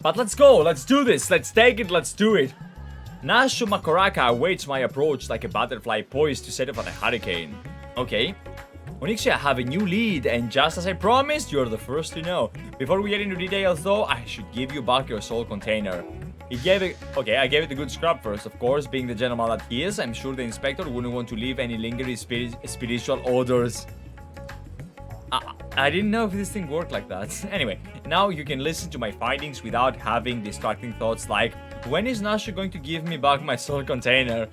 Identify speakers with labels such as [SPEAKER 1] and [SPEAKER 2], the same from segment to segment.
[SPEAKER 1] But let's go, let's do this, let's take it, let's do it. Nashu Makoraka awaits my approach like a butterfly poised to set off at a hurricane. Okay. Onyxia, I have a new lead, and just as I promised, you're the first to know. Before we get into details though, I should give you back your soul container. He gave it, okay, I gave it a good scrub first, of course, being the gentleman that he is. I'm sure the inspector wouldn't want to leave any lingering spiritual odors. I didn't know if this thing worked like that. Anyway, now you can listen to my findings without having distracting thoughts like, when is Nashu going to give me back my soul container?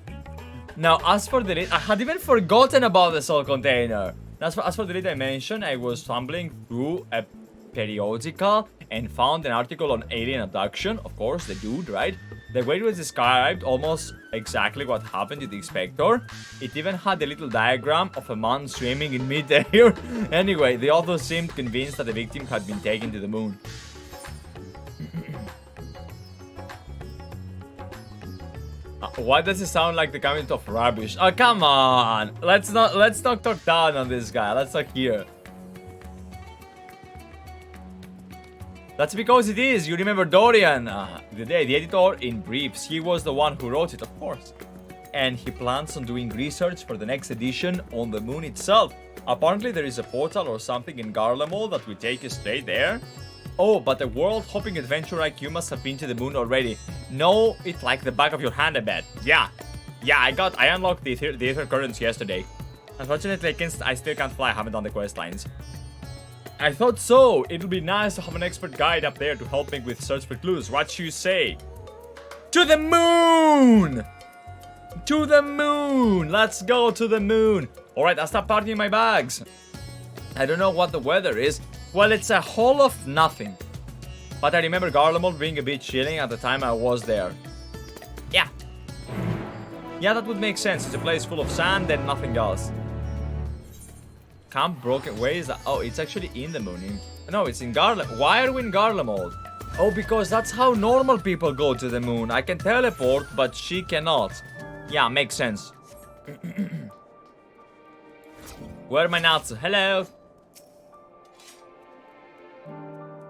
[SPEAKER 1] Now, as for the lead, I had even forgotten about the soul container. As for the lead I mentioned, I was fumbling through a periodical and found an article on alien abduction. Of course, the dude, right? The way it was described, almost exactly what happened to the inspector. It even had a little diagram of a man swimming in mid-air. Anyway, the author seemed convinced that the victim had been taken to the moon. Why does it sound like the comment of rubbish? Oh, come on! Let's not talk down on this guy. Let's talk here. That's because it is. You remember Dorian, the editor in briefs. He was the one who wrote it, of course. And he plans on doing research for the next edition on the moon itself. Apparently there is a portal or something in Garlemald that will take you straight there. Oh, but a world-hopping adventurer like you must have been to the moon already. Know it like the back of your hand, I bet. Yeah, I unlocked the ether currents yesterday. Unfortunately, I still can't fly. I haven't done the quest lines. I thought so. It'll be nice to have an expert guide up there to help me with search for clues. What you say? To the moon! To the moon! Let's go to the moon! Alright, I'll stop partying my bags. I don't know what the weather is. Well, it's a hole of nothing. But I remember Garlemald being a bit chilling at the time I was there. Yeah. Yeah, that would make sense. It's a place full of sand and nothing else. Camp Broken Ways. Oh, it's actually in the moon. No, it's in Garlemald. Why are we in Garlemald? Oh, because that's how normal people go to the moon. I can teleport, but she cannot. Yeah, makes sense. Where are my Natsu? Hello.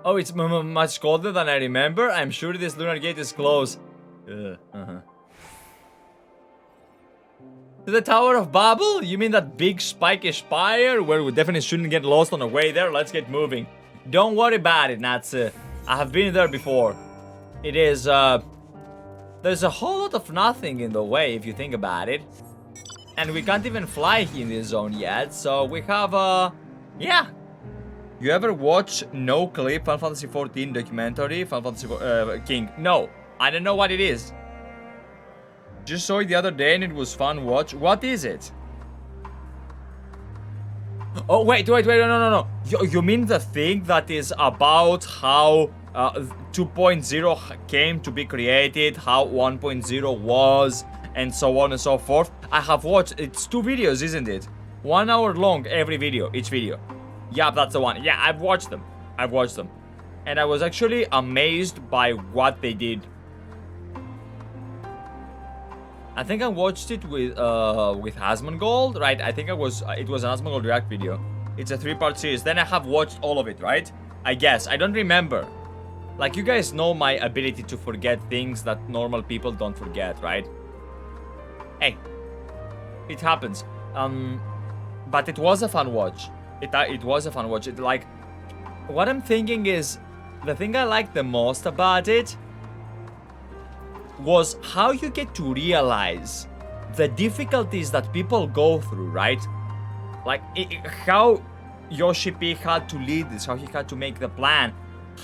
[SPEAKER 1] Oh, it's much colder than I remember. I'm sure this lunar gate is closed. To the Tower of Babel? You mean that big spiky spire where we definitely shouldn't get lost on the way there? Let's get moving. Don't worry about it, Natsu. I have been there before. It is, there's a whole lot of nothing in the way if you think about it. And we can't even fly in this zone yet, so we have, yeah. You ever watch No Clip Final Fantasy XIV documentary? Final Fantasy King? No, I don't know what it is. Just saw it the other day and it was fun watch. What is it? Oh, wait, no. You mean the thing that is about how 2.0 came to be created, how 1.0 was, and so on and so forth? I have watched, it's 2 videos, isn't it? 1 hour long every video, each video. Yeah, that's the one. Yeah, I've watched them. And I was actually amazed by what they did. I think I watched it with Asmongold, right? I think it was an Asmongold React video. It's a 3-part series. Then I have watched all of it, right? I guess. I don't remember. Like, you guys know my ability to forget things that normal people don't forget, right? Hey. It happens. But it was a fun watch. It was a fun watch. What I'm thinking is, the thing I liked the most about it was how you get to realize the difficulties that people go through, right? Like, how YoshiP had to lead this, how he had to make the plan,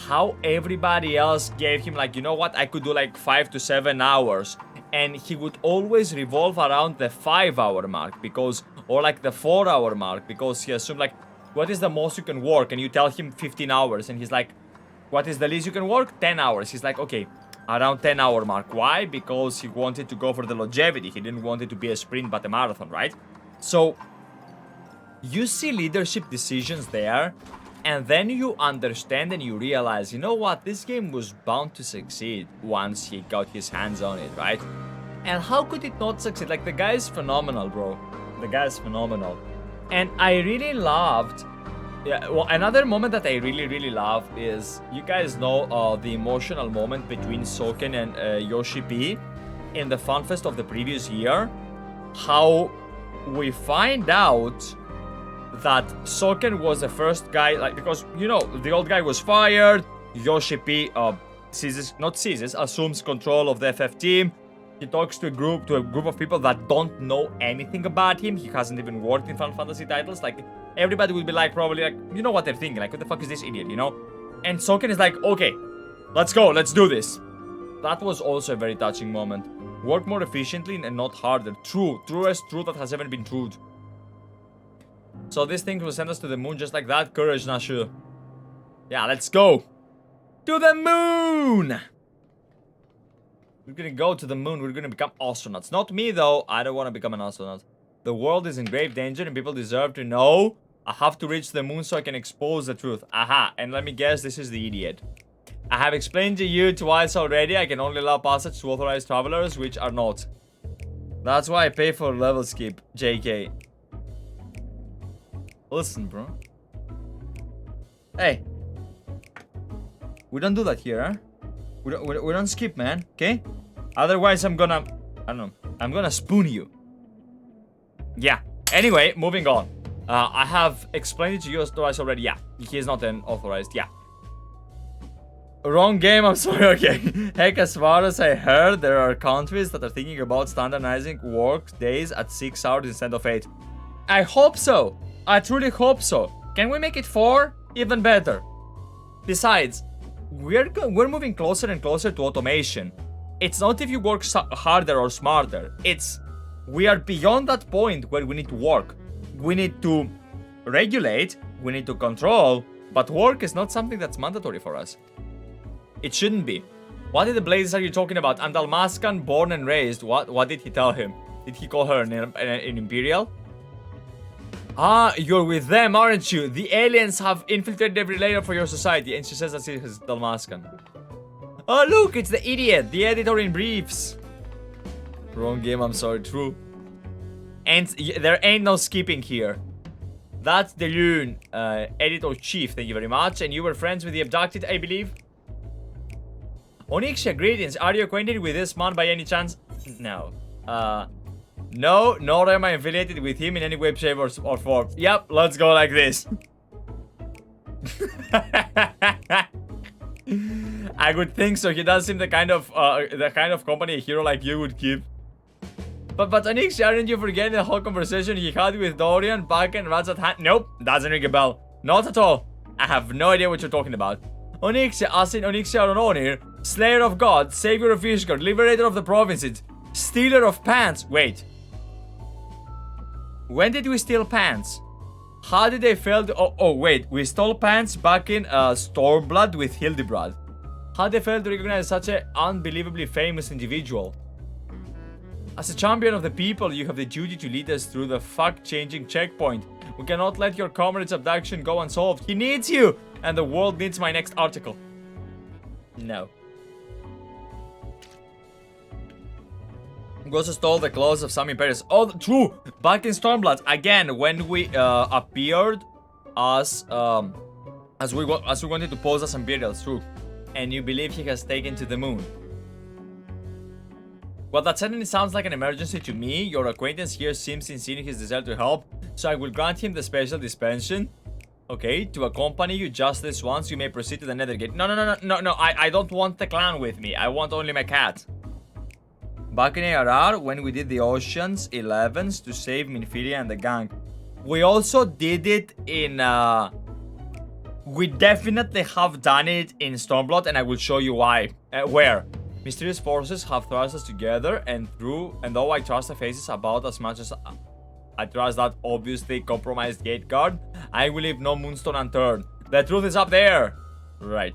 [SPEAKER 1] how everybody else gave him, like, you know what, I could do like 5 to 7 hours, and he would always revolve around the 5-hour mark, because, or like the 4-hour mark, because he assumed, like, what is the most you can work? And you tell him 15 hours, and he's like, what is the least you can work? 10 hours. He's like, okay, around 10-hour mark. Why? Because he wanted to go for the longevity. He didn't want it to be a sprint but a marathon, right? So you see leadership decisions there, and then you understand and you realize, you know what, this game was bound to succeed once he got his hands on it, right? And how could it not succeed? Like, the guy's phenomenal, bro. The guy's phenomenal. And I really loved Yeah, well, another moment that I really love is, you guys know the emotional moment between Soken and YoshiP in the FunFest of the previous year. How we find out that Soken was the first guy, like, because, you know, the old guy was fired, YoshiP assumes control of the FF team. He talks to a group of people that don't know anything about him. He hasn't even worked in Final Fantasy titles. Like, everybody will be like, probably like, you know what they're thinking, like, what the fuck is this idiot, you know? And Soken is like, okay, let's go, let's do this. That was also a very touching moment. Work more efficiently and not harder. Truest truth that has ever been truth. So this thing will send us to the moon just like that. Courage, Natsu. Yeah, let's go. To the moon! We're gonna go to the moon. We're gonna become astronauts. Not me, though. I don't want to become an astronaut. The world is in grave danger and people deserve to know. I have to reach the moon so I can expose the truth. Aha. And let me guess, this is the idiot. I have explained to you twice already. I can only allow passage to authorized travelers, which are not. That's why I pay for level skip, JK. Listen, bro. Hey. We don't do that here, huh? We don't skip, man, okay? Otherwise, I'm gonna... I don't know. I'm gonna spoon you. Yeah. Anyway, moving on. I have explained it to you twice already. Yeah. He is not an authorized. Yeah. Wrong game, I'm sorry. Okay. Heck, as far as I heard, there are countries that are thinking about standardizing work days at 6 hours instead of 8. I hope so. I truly hope so. Can we make it 4? Even better. Besides, we're moving closer and closer to automation. It's not if you work harder or smarter. It's we are beyond that point where we need to work. We need to regulate, we need to control, but work is not something that's mandatory for us. It shouldn't be. What in the blazes are you talking about? I'm Dalmascan, born and raised. What did he tell him? Did he call her an Imperial? Ah, you're with them, aren't you? The aliens have infiltrated every layer for your society. And she says that she's Dalmascan. Oh, look, it's the idiot. The editor in briefs. Wrong game, I'm sorry, true. And there ain't no skipping here. That's the Loon, editor-chief, thank you very much. And you were friends with the abducted, I believe? Onyxia, greetings. Are you acquainted with this man by any chance? No. No, nor am I affiliated with him in any way, shape, or form. Yep, let's go like this. I would think so. He does seem the kind of company a hero like you would keep. But Onyxia, aren't you forgetting the whole conversation he had with Dorian back in Radz-at-Han? Nope, doesn't ring a bell. Not at all. I have no idea what you're talking about. Onyxia, as in Onyxia Aronir, Slayer of gods, Savior of Ishgard, Liberator of the provinces, Stealer of pants. Wait. When did we steal pants? How did they fail to... Oh, wait. We stole pants back in Stormblood with Hildibrand. How did they fail to recognize such an unbelievably famous individual? As a champion of the people, you have the duty to lead us through the fuck-changing checkpoint. We cannot let your comrade's abduction go unsolved. He needs you! And the world needs my next article. No. We also stole the clothes of some Imperials. Oh, true! Back in Stormblood, again, when we appeared as we wanted to pose as Imperials, true. And you believe he has taken to the moon. Well, that certainly sounds like an emergency to me. Your acquaintance here seems sincere in his desire to help, so I will grant him the special dispensation. Okay, to accompany you just this once, you may proceed to the Nethergate. No, I don't want the clan with me. I want only my cat. Back in ARR, when we did the Oceans 11s to save Minfilia and the gang. We also did it in, we definitely have done it in Stormblood, and I will show you why. Where? Mysterious forces have thrust us together, and though I trust the faces about as much as I trust that obviously compromised gate guard, I will leave no moonstone unturned. The truth is up there! Right.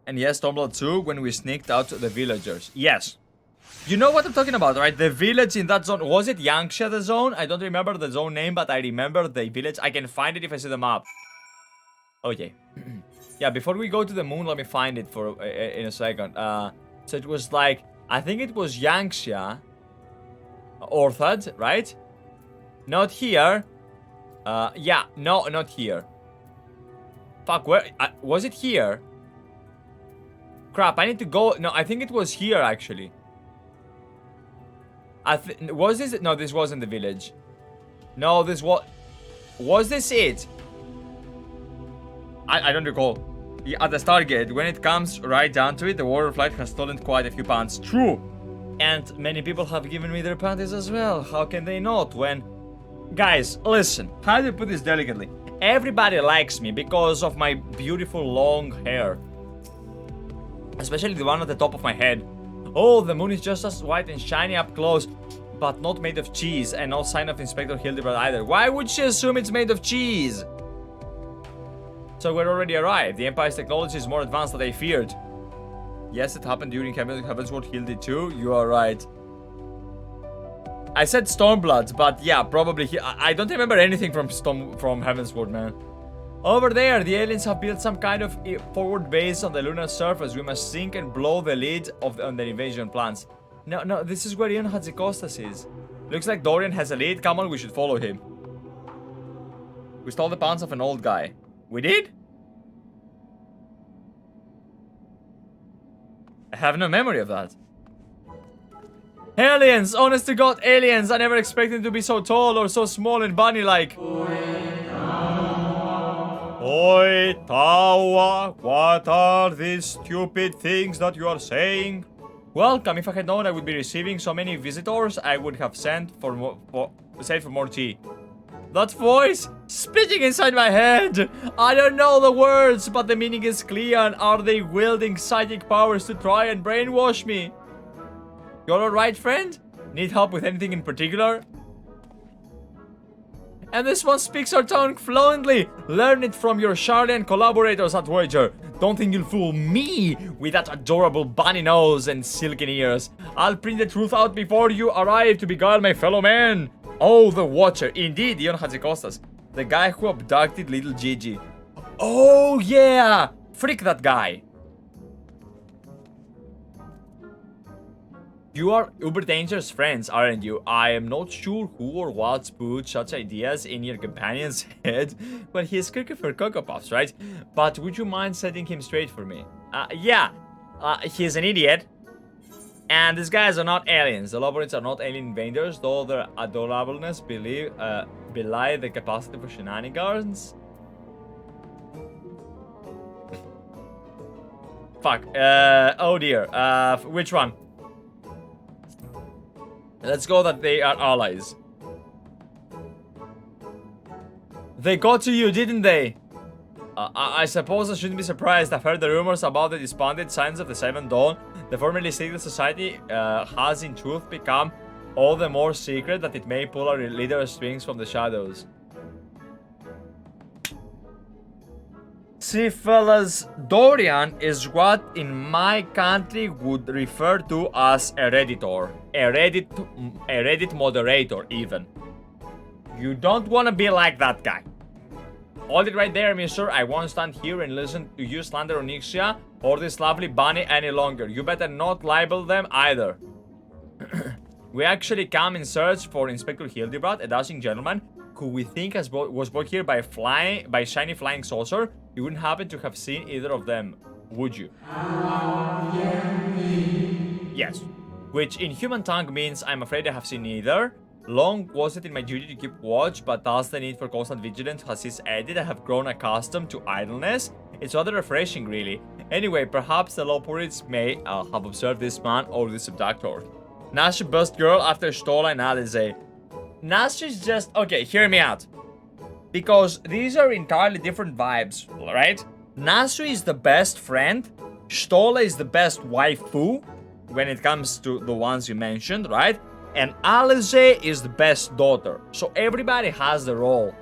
[SPEAKER 1] And yes, Stormblood 2, when we sneaked out the villagers. Yes. You know what I'm talking about, right? The village in that zone. Was it Yangsha, the zone? I don't remember the zone name, but I remember the village. I can find it if I see the map. Okay. Yeah, before we go to the moon, let me find it for in a second. So it was like, I think it was Yangsha, Orthad, right? Not here. Yeah, no, not here. Fuck, where? Was it here? Crap, I need to go. No, I think it was here, actually. Was this? No, this wasn't the village. No, this was this it? I don't recall. Yeah, at the Stargate, when it comes right down to it, the Warrior Flight has stolen quite a few pounds. True. And many people have given me their panties as well. How can they not when... Guys, listen. How do I put this delicately? Everybody likes me because of my beautiful long hair. Especially the one at the top of my head. Oh, the moon is just as white and shiny up close, but not made of cheese, and no sign of Inspector Hildibrand either. Why would she assume it's made of cheese? So we're already arrived. The Empire's technology is more advanced than they feared. Yes, it happened during Heavensward Hildi too. You are right. I said Stormblood, but yeah, probably I don't remember anything from Heavensward, man. Over there, the aliens have built some kind of forward base on the lunar surface. We must sink and blow the lead on the invasion plans. No, this is where Ion Hatzikostas is. Looks like Dorian has a lead. Come on, we should follow him. We stole the pounds of an old guy. We did? I have no memory of that. Aliens! Honest to God, aliens! I never expected them to be so tall or so small and bunny-like. Oi, Tawa, what are these stupid things that you are saying? Welcome. If I had known I would be receiving so many visitors, I would have sent for more tea. That voice speaking inside my head. I don't know the words, but the meaning is clear. And are they wielding psychic powers to try and brainwash me? You're alright, friend? Need help with anything in particular? And this one speaks our tongue fluently. Learn it from your Charlian collaborators at Voyager. Don't think you'll fool me with that adorable bunny nose and silken ears. I'll print the truth out before you arrive to beguile my fellow man. Oh, the Watcher. Indeed, Ion Hatzikostas. The guy who abducted little Gigi. Oh, yeah. Freak that guy. You are uber dangerous friends, aren't you? I am not sure who or what's put such ideas in your companion's head, but he's cooking for Cocoa Puffs, right? But would you mind setting him straight for me? Yeah. He's an idiot. And these guys are not aliens. The Loborits are not alien invaders, though their adorableness belie the capacity for shenanigans. Fuck. Oh dear. Which one? Let's go that they are allies. They got to you, didn't they? I suppose I shouldn't be surprised. I've heard the rumors about the disbanded Signs of the Seventh Dawn. The formerly secret society has in truth become all the more secret that it may pull our leader's strings from the shadows. See, fellas, Dorian is what in my country would refer to as a redditor. A Reddit moderator, even. You don't want to be like that guy. Hold it right there, mister. I won't stand here and listen to you slander Onyxia or this lovely bunny any longer. You better not libel them either. We actually come in search for Inspector Hildibrand, a dashing gentleman who we think was brought here by shiny flying saucer. You wouldn't happen to have seen either of them, would you? Yes. Which in human tongue means I'm afraid I have seen neither. Long was it in my duty to keep watch, but as the need for constant vigilance has since added, I have grown accustomed to idleness. It's rather refreshing, really. Anyway, perhaps the Loporits may have observed this man or this abductor. Natsu bust girl after Stola and Alize. Natsu's just... Okay, hear me out. Because these are entirely different vibes, right? Natsu is the best friend. Stola is the best waifu. When it comes to the ones you mentioned, right? And Alize is the best daughter. So everybody has the role.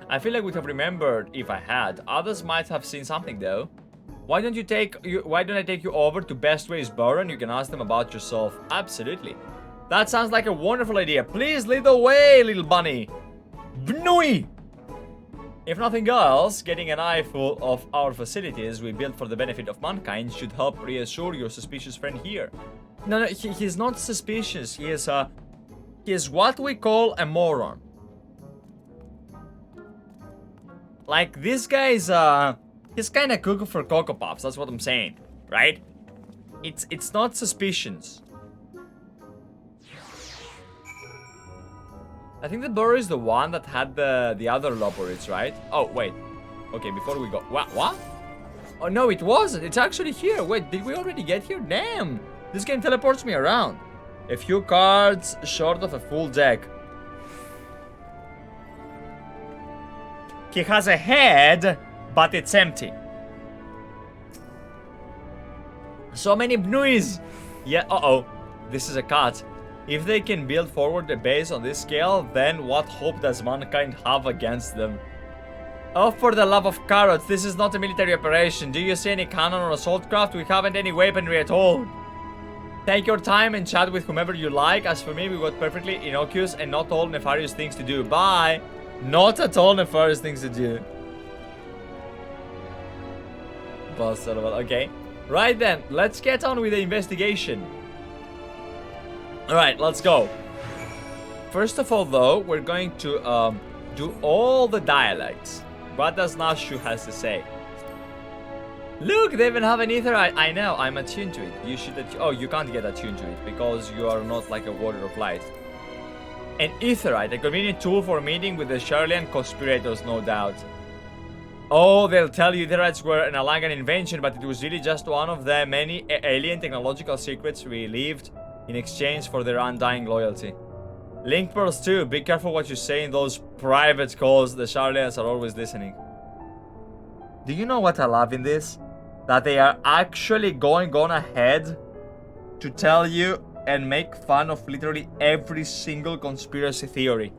[SPEAKER 1] I feel like I would have remembered if I had. Others might have seen something though. Why don't I take you over to Bestways Burrow and you can ask them about yourself? Absolutely. That sounds like a wonderful idea. Please lead the way, little bunny. BNUYS! If nothing else, getting an eyeful of our facilities we built for the benefit of mankind should help reassure your suspicious friend here. No, he's not suspicious. He is He's what we call a moron. Like, this guy is, he's kind of cuckoo for Cocoa Puffs, that's what I'm saying, right? It's not suspicions. I think the burrow is the one that had the other laboratories, right? Oh, wait. Okay, before we go... What? Oh, no, it wasn't. It's actually here. Wait, did we already get here? Damn! This game teleports me around. A few cards short of a full deck. He has a head, but it's empty. So many BNUYS. Yeah, uh-oh. This is a cut. If they can build forward a base on this scale, then what hope does mankind have against them? Oh, for the love of carrots, this is not a military operation. Do you see any cannon or assault craft? We haven't any weaponry at all. Take your time and chat with whomever you like. As for me, we got perfectly innocuous and not all nefarious things to do. Bye. Not at all nefarious things to do. Okay. Right then, let's get on with the investigation. Alright, let's go. First of all, though, we're going to do all the dialects. What does Natsu has to say? Look, they even have an ether. I know, I'm attuned to it. You should oh, you can't get attuned to it because you are not like a warrior of light. An etherite, a convenient tool for meeting with the Charlian conspirators, no doubt. Oh, they'll tell you etherites were an Alangan invention, but it was really just one of the many alien technological secrets we lived in exchange for their undying loyalty. Link pearls too. Be careful what you say in those private calls. The Charlians are always listening. Do you know what I love in this? That they are actually going on ahead to tell you and make fun of literally every single conspiracy theory.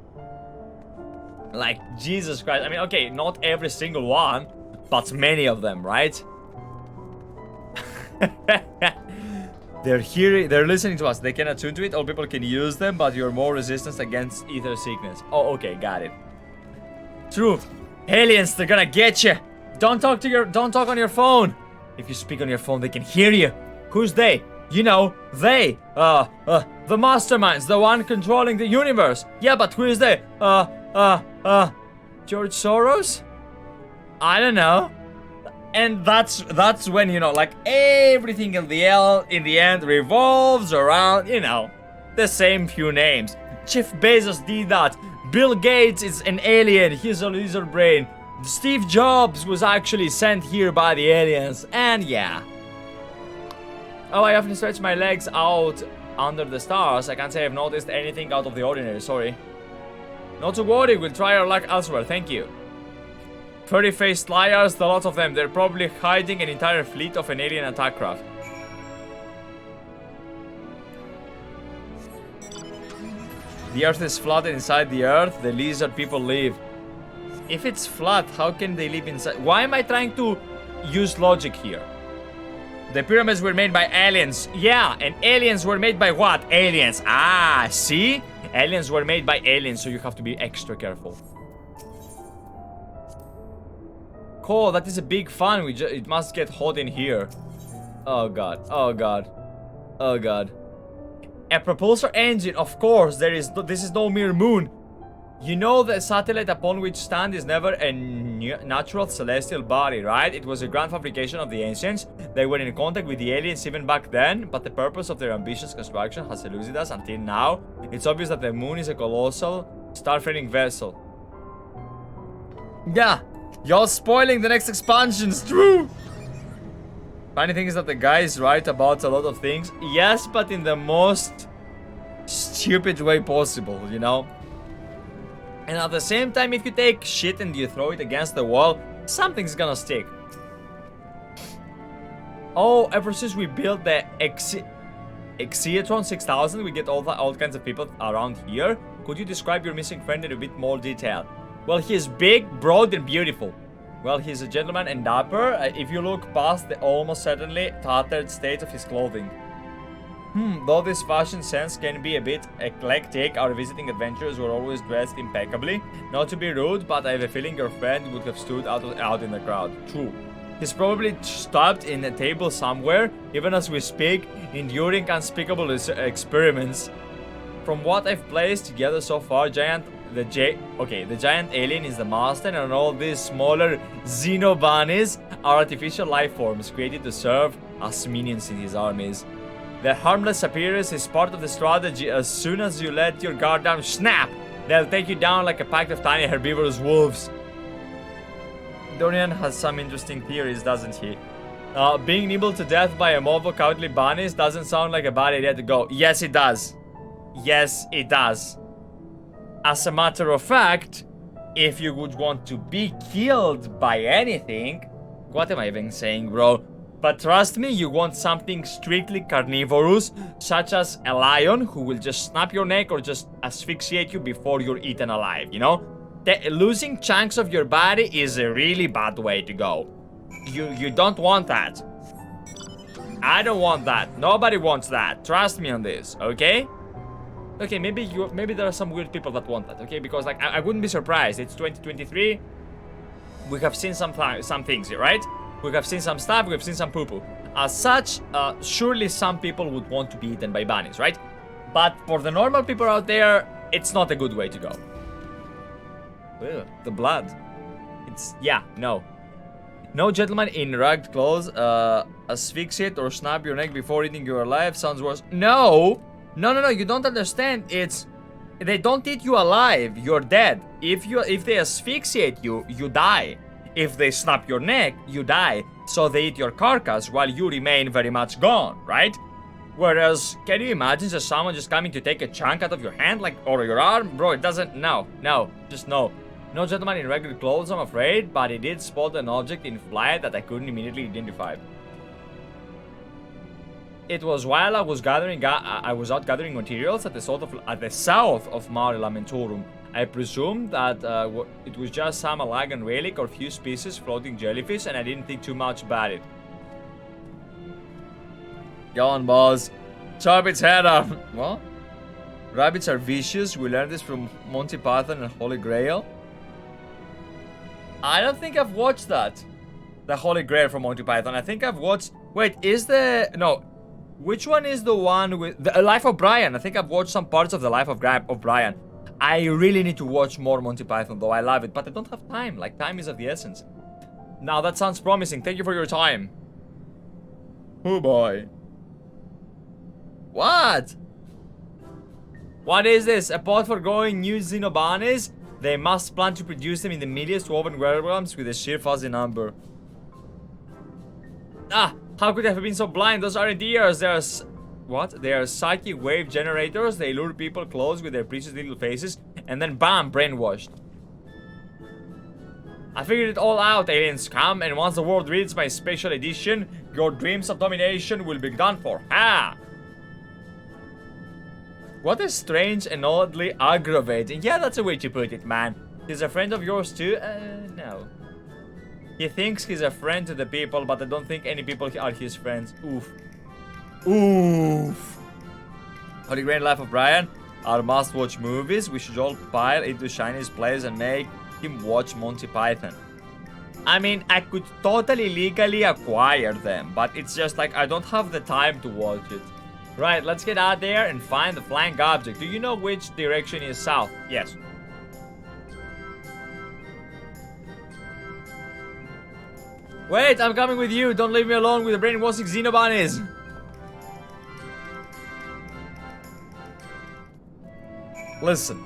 [SPEAKER 1] Like, Jesus Christ. I mean, okay, not every single one, but many of them, right? They're listening to us. They can attune to it. All people can use them, but you're more resistant against ether sickness. Oh, okay, got it. True. Aliens, they're gonna get you. Don't talk on your phone. If you speak on your phone, they can hear you. Who's they? You know, they. The masterminds, the one controlling the universe. Yeah, but who is they? George Soros? I don't know. And that's when, you know, like, everything in the end revolves around, you know, the same few names. Jeff Bezos did that. Bill Gates is an alien. He's a lizard brain. Steve Jobs was actually sent here by the aliens. And yeah. Oh, I often stretch my legs out under the stars. I can't say I've noticed anything out of the ordinary. Sorry. Not to worry. We'll try our luck elsewhere. Thank you. Furry-faced liars, the lot of them. They're probably hiding an entire fleet of an alien attack craft. The earth is flooded inside the earth. The lizard people live. If it's flat, how can they live inside? Why am I trying to use logic here? The pyramids were made by aliens. Yeah, and aliens were made by what? Aliens. Ah, see? Aliens were made by aliens, so you have to be extra careful. Cool, that is a big fan. It must get hot in here. Oh god, oh god, oh god. A propulsor engine, of course. This is no mere moon. You know the satellite upon which stand is never a natural celestial body, right? It was a grand fabrication of the ancients. They were in contact with the aliens even back then, but the purpose of their ambitious construction has eluded us until now. It's obvious that the moon is a colossal starfaring vessel. Yeah. Y'all spoiling the next expansions, true! Funny thing is that the guy is right about a lot of things. Yes, but in the most stupid way possible, you know? And at the same time, if you take shit and you throw it against the wall, something's gonna stick. Oh, ever since we built the Exiatron 6000, we get all kinds of people around here. Could you describe your missing friend in a bit more detail? Well, he is big, broad, and beautiful. Well, he's a gentleman and dapper, if you look past the almost certainly tattered state of his clothing. Though this fashion sense can be a bit eclectic, our visiting adventurers were always dressed impeccably. Not to be rude, but I have a feeling your friend would have stood out in the crowd. True. He's probably stopped in a table somewhere, even as we speak, enduring unspeakable experiments. from what I've placed together so far, the giant alien is the master, and all these smaller xenobunnies are artificial life forms created to serve as minions in his armies. Their harmless appearance is part of the strategy. As soon as you let your guard down, snap! They'll take you down like a pack of tiny herbivorous wolves. Dorian has some interesting theories, doesn't he? Being nibbled to death by a mob of cowardly bunnies doesn't sound like a bad idea to go. Yes, it does. Yes, it does. As a matter of fact, if you would want to be killed by anything... What am I even saying, bro? But trust me, you want something strictly carnivorous, such as a lion who will just snap your neck or just asphyxiate you before you're eaten alive, you know? Losing chunks of your body is a really bad way to go. You don't want that. I don't want that. Nobody wants that. Trust me on this, okay? Okay, maybe there are some weird people that want that, okay? Because like I wouldn't be surprised. It's 2023. We have seen some things here, right? We have seen some stuff. We have seen some poo-poo. As such, surely some people would want to be eaten by bunnies, right? But for the normal people out there, it's not a good way to go. Ew, the blood. No. No gentleman in ragged clothes asphyxiate or snap your neck before eating you alive sounds worse. No, you don't understand. They don't eat you alive, you're dead. If they asphyxiate you, you die. If they snap your neck, you die. So they eat your carcass while you remain very much gone, right? Whereas, can you imagine just someone just coming to take a chunk out of your hand, like, or your arm? Bro, it doesn't, no, just no. No gentleman in regular clothes, I'm afraid, but he did spot an object in flight that I couldn't immediately identify. It was while I was out gathering materials at the south of Mare Lamentorum. I presumed that it was just some Alagan relic or few species floating jellyfish, and I didn't think too much about it. Go on, boss. Chop its head off. What? Rabbits are vicious. We learned this from Monty Python and Holy Grail. I don't think I've watched that. The Holy Grail from Monty Python. I think I've watched... Wait, no. Which one is the one with... The Life of Brian. I think I've watched some parts of the Life of Brian. I really need to watch more Monty Python, though. I love it, but I don't have time. Like, time is of the essence. Now, that sounds promising. Thank you for your time. Oh, boy. What? What is this? A pot for growing new xenobunnies? They must plan to produce them in the millions woven werewolves with a sheer fuzzy number. Ah! How could I have been so blind? Those aren't ears. They are... What? They are psychic wave generators. They lure people close with their precious little faces. And then bam! Brainwashed. I figured it all out, alien scum. And once the world reads my special edition, your dreams of domination will be done for. Ha! What is strange and oddly aggravating. Yeah, that's a way to put it, man. He's a friend of yours too? No. He thinks he's a friend to the people, but I don't think any people are his friends. Oof. Oof. Holy Grail Life of Brian are must-watch movies. We should all pile into Shiny's place and make him watch Monty Python. I mean, I could totally legally acquire them, but it's just like I don't have the time to watch it. Right, let's get out there and find the flying object. Do you know which direction is south? Yes. Wait, I'm coming with you. Don't leave me alone with the brainwashing xenobunnies. Listen.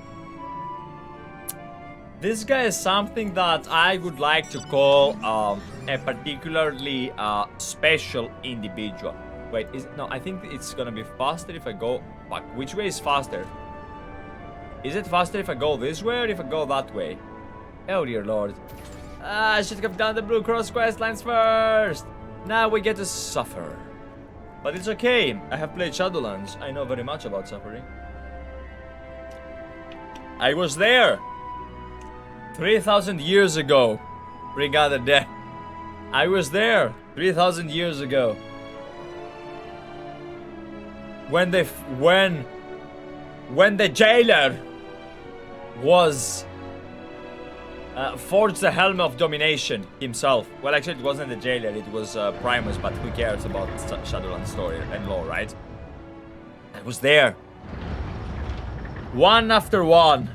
[SPEAKER 1] This guy is something that I would like to call a particularly special individual. Wait, no, I think it's gonna be faster if I go... Fuck, which way is faster? Is it faster if I go this way or if I go that way? Oh dear lord. I should have done the Blue Cross quest lines first. Now we get to suffer. But it's okay, I have played Shadowlands. I know very much about suffering. I was there 3,000 years ago. Bring out the dead. I was there 3,000 years ago. When the jailer was forged the helm of domination himself. Well, actually, it wasn't the jailer; it was Primus. But who cares about Shadowlands story and lore, right? I was there. One after one.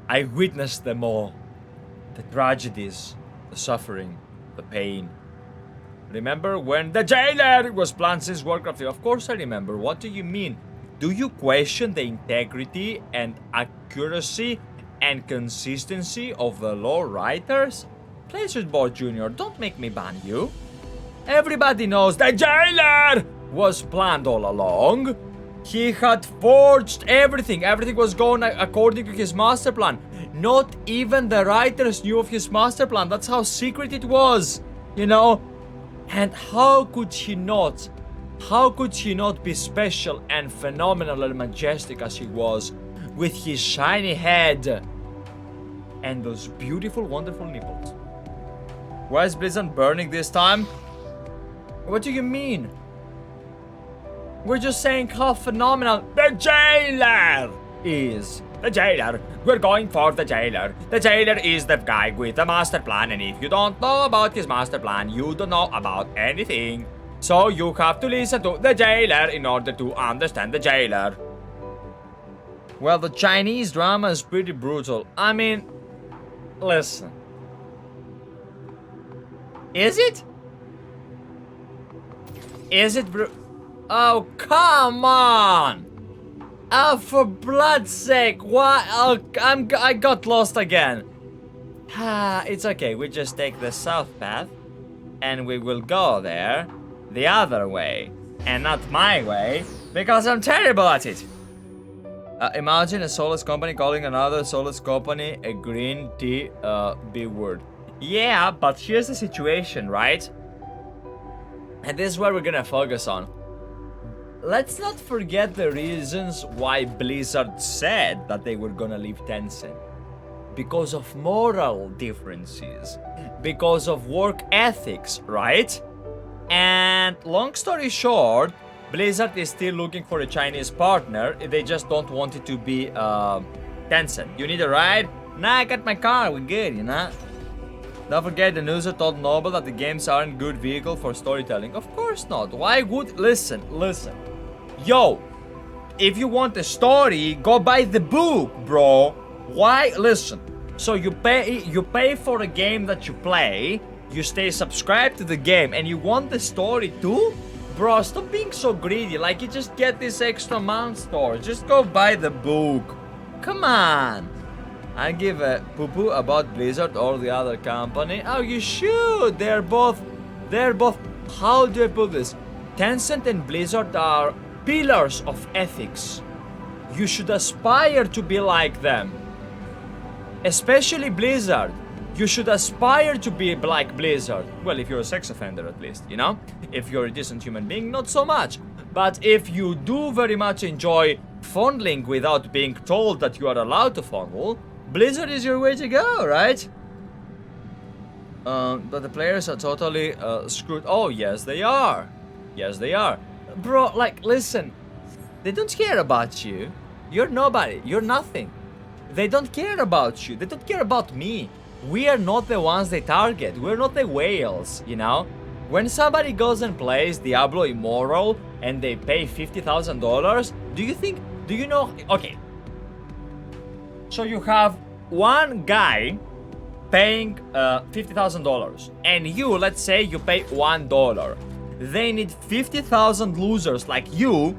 [SPEAKER 1] I witnessed them all. The tragedies, the suffering, the pain. Remember when the jailer was Blance's Warcraft? Of course I remember. What do you mean? Do you question the integrity and accuracy and consistency of the lore writers? Placersboard Jr., don't make me ban you. Everybody knows the jailer was planned all along. He had forged everything. Everything was going according to his master plan. Not even the writers knew of his master plan. That's how secret it was, you know? And how could he not? How could he not be special and phenomenal and majestic as he was, with his shiny head and those beautiful, wonderful nipples? Why is Blizzard burning this time? What do you mean? We're just saying how phenomenal the jailer is. The jailer. We're going for the jailer. The jailer is the guy with the master plan, and if you don't know about his master plan, you don't know about anything. So you have to listen to the jailer in order to understand the jailer. Well, the Chinese drama is pretty brutal. I mean, listen. Is it? Is it Oh, come on! Oh, for blood's sake, why? Oh, I got lost again. It's okay, we just take the south path, and we will go there the other way, and not my way, because I'm terrible at it. Imagine a soulless company calling another soulless company a green tea, B word. Yeah, but here's the situation, right? And this is what we're gonna focus on. Let's not forget the reasons why Blizzard said that they were gonna leave Tencent. Because of moral differences. Because of work ethics, right? And long story short, Blizzard is still looking for a Chinese partner. They just don't want it to be Tencent. You need a ride? Nah, I got my car, we're good, you know? Don't forget the newser told Noble that the games aren't good vehicle for storytelling. Of course not. Why would... Listen. Yo, if you want a story, go buy the book, bro. Why? Listen. So you pay for a game that you play, you stay subscribed to the game, and you want the story too? Bro, stop being so greedy. Like, you just get this extra amount store. Just go buy the book. Come on. I give a poo-poo about Blizzard or the other company. Oh, you should. They're both, how do I put this? Tencent and Blizzard are pillars of ethics. You should aspire to be like them. Especially Blizzard. You should aspire to be like Blizzard. Well, if you're a sex offender at least, you know? If you're a decent human being, not so much. But if you do very much enjoy fondling without being told that you are allowed to fondle, Blizzard is your way to go, right? But the players are totally screwed. Oh, yes, they are. Yes, they are. Bro, like, listen. They don't care about you. You're nobody. You're nothing. They don't care about you. They don't care about me. We are not the ones they target. We're not the whales, you know? When somebody goes and plays Diablo Immortal and they pay $50,000, do you know, okay. So you have one guy paying $50,000 and you, let's say you pay $1. They need 50,000 losers like you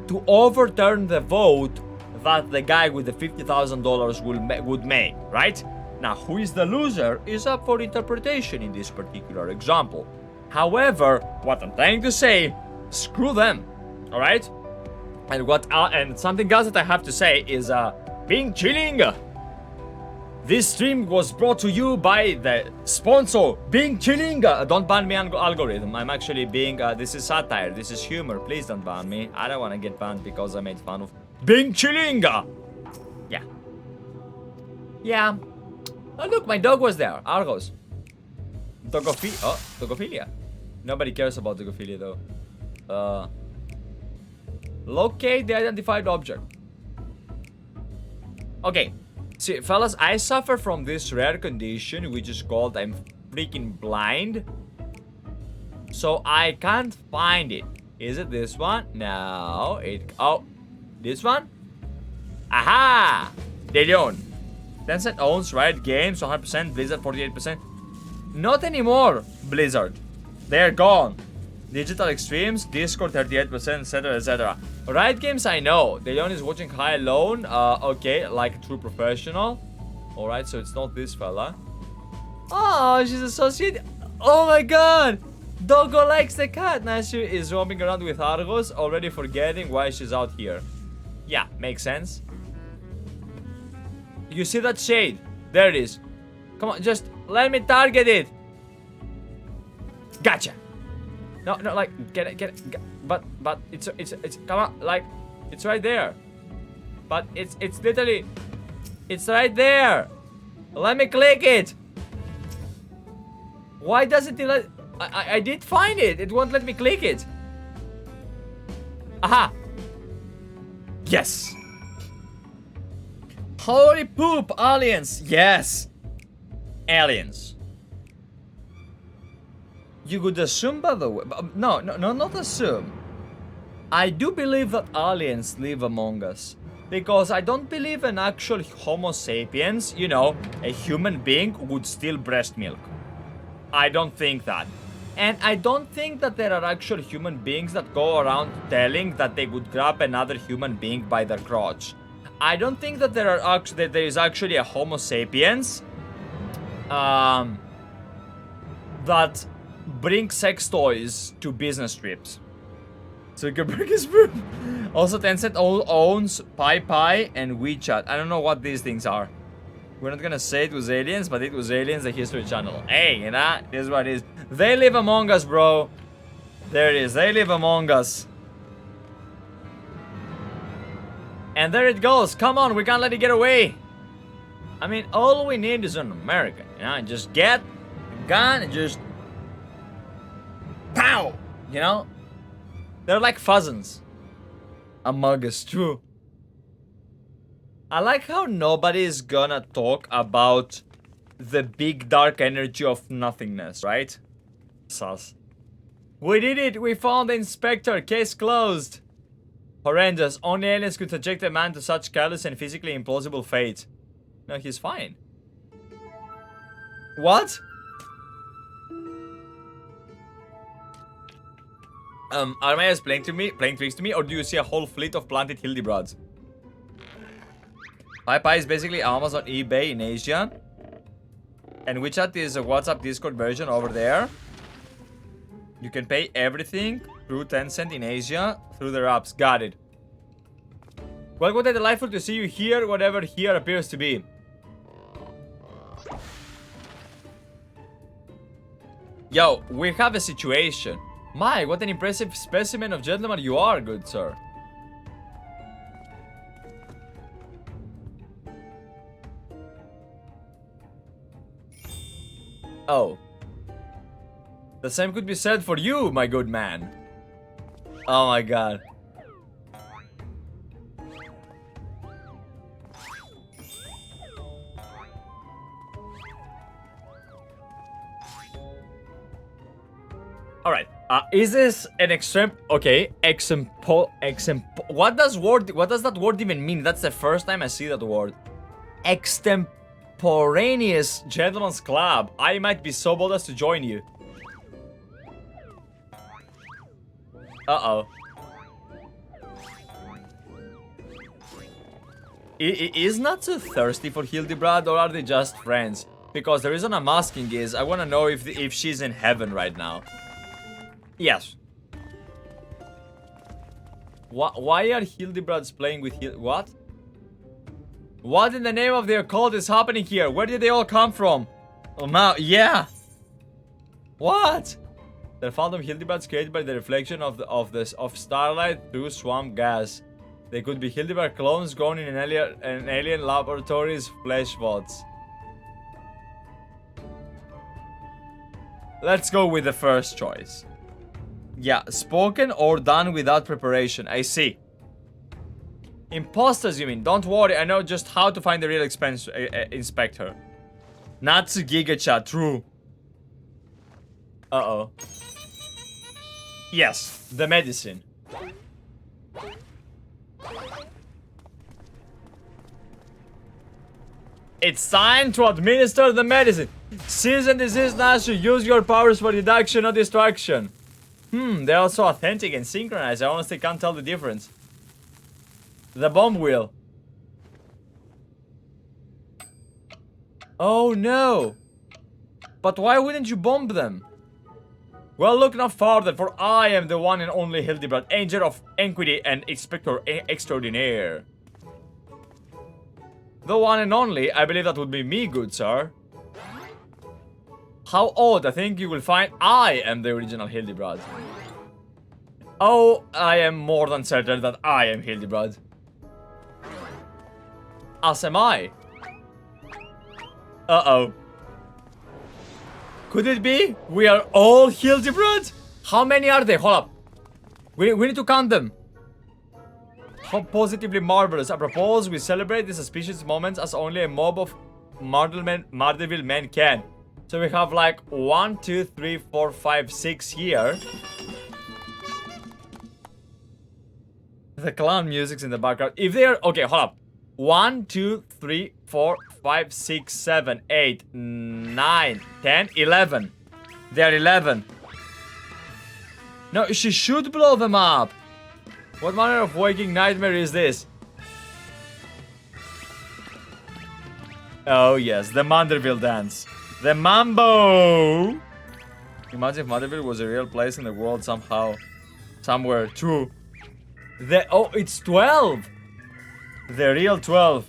[SPEAKER 1] to overturn the vote that the guy with the $50,000 would make, right? Now, who is the loser is up for interpretation in this particular example. However, what I'm trying to say, screw them, all right? And something else that I have to say is, being chilling. This stream was brought to you by the sponsor, Bing Chilling. Don't ban me, algorithm. I'm actually being, this is satire, this is humor. Please don't ban me. I don't want to get banned because I made fun of Bing Chilling. Yeah. Yeah. Oh, look, my dog was there. Argos. Dogophilia. Nobody cares about dogophilia, though. Locate the identified object. Okay. See, fellas, I suffer from this rare condition, which is called I'm freaking blind. So I can't find it. Is it this one? No. Oh, this one? Aha! They own. Tencent owns Riot Games 100%, Blizzard 48%. Not anymore, Blizzard. They're gone. Digital Extremes, Discord 38%, etc, etc. Riot Games I know. Leon is watching High Alone. Okay, like a true professional. Alright, so it's not this fella. Oh, she's associated. Oh my god! Doggo likes the cat. Natsu is roaming around with Argos, already forgetting why she's out here. Yeah, makes sense. You see that shade? There it is. Come on, just let me target it. Gotcha. No, like, get it. But it's, come on, like, it's right there. But it's literally, it's right there. Let me click it. Why doesn't it let, I did find it. It won't let me click it. Aha. Yes. Holy poop, aliens. Yes. Aliens. You would assume, by the way, no, not assume. I do believe that aliens live among us. Because I don't believe an actual Homo sapiens, you know, a human being, would steal breast milk. I don't think that. And I don't think that there are actual human beings that go around telling that they would grab another human being by their crotch. I don't think that there is actually a Homo sapiens that bring sex toys to business trips. So you can bring his food. Also, Tencent owns PaiPai and WeChat. I don't know what these things are. We're not gonna say it was aliens, but it was aliens, the History Channel. Hey, you know, here's what it is. They live among us, bro. There it is. They live among us. And there it goes. Come on, we can't let it get away. I mean, all we need is an American, you know, just get a gun and just pow, you know? They're like cousins among us, true. I like how nobody is gonna talk about the big dark energy of nothingness, right? Sus. We did it! We found the inspector! Case closed! Horrendous. Only aliens could subject a man to such callous and physically implausible fate. No, he's fine. What? Are my eyes playing tricks to me, or do you see a whole fleet of planted Hildibrands? PaiPai is basically Amazon eBay in Asia. And WeChat is a WhatsApp Discord version over there. You can pay everything through Tencent in Asia through their apps. Got it. Well, what a delightful to see you here, whatever here appears to be. Yo, we have a situation. My, what an impressive specimen of gentleman you are, good sir. Oh. The same could be said for you, my good man. Oh my god. Alright. Is this an okay, what does that word even mean? That's the first time I see that word. Extemporaneous Gentleman's Club. I might be so bold as to join you. Uh-oh. Is Natsu thirsty for Hildibrand, or are they just friends? Because the reason I'm asking is I want to know if she's in heaven right now. Yes. Why are Hildibrands playing with what? What in the name of the occult is happening here? Where did they all come from? Oh, now, yeah. What? The phantom Hildibrands created by the reflection of starlight through swamp gas. They could be Hildibrand clones grown in an alien laboratory's flesh pods. Let's go with the first choice. Yeah, spoken or done without preparation. I see. Imposters, you mean? Don't worry, I know just how to find the real inspector. Natsu Giga Chat, true. Uh-oh. Yes, the medicine. It's time to administer the medicine. Cease and desist, Natsu. Use your powers for deduction or destruction. They're also authentic and synchronized. I honestly can't tell the difference. The bomb wheel. Oh no. But why wouldn't you bomb them? Well, look no farther, for I am the one and only Hildibrand, Angel of Equity and Inspector Extraordinaire. The one and only? I believe that would be me, good sir. How odd, I think you will find I am the original Hildibrand. Oh, I am more than certain that I am Hildibrand. As am I. Uh-oh. Could it be? We are all Hildibrand? How many are they? Hold up. We need to count them. How positively marvelous. I propose we celebrate these auspicious moments as only a mob of Marderville men can. So we have like 1, 2, 3, 4, 5, 6 here. The clown music's in the background. If they are... Okay, hold up. 1, 2, 3, 4, 5, 6, 7, 8, 9, 10, 11. They are 11. No, she should blow them up. What manner of waking nightmare is this? Oh yes, the Manderville dance. The Mambo! Imagine if Manderville was a real place in the world somehow. Somewhere, true. Oh, it's 12! The real 12.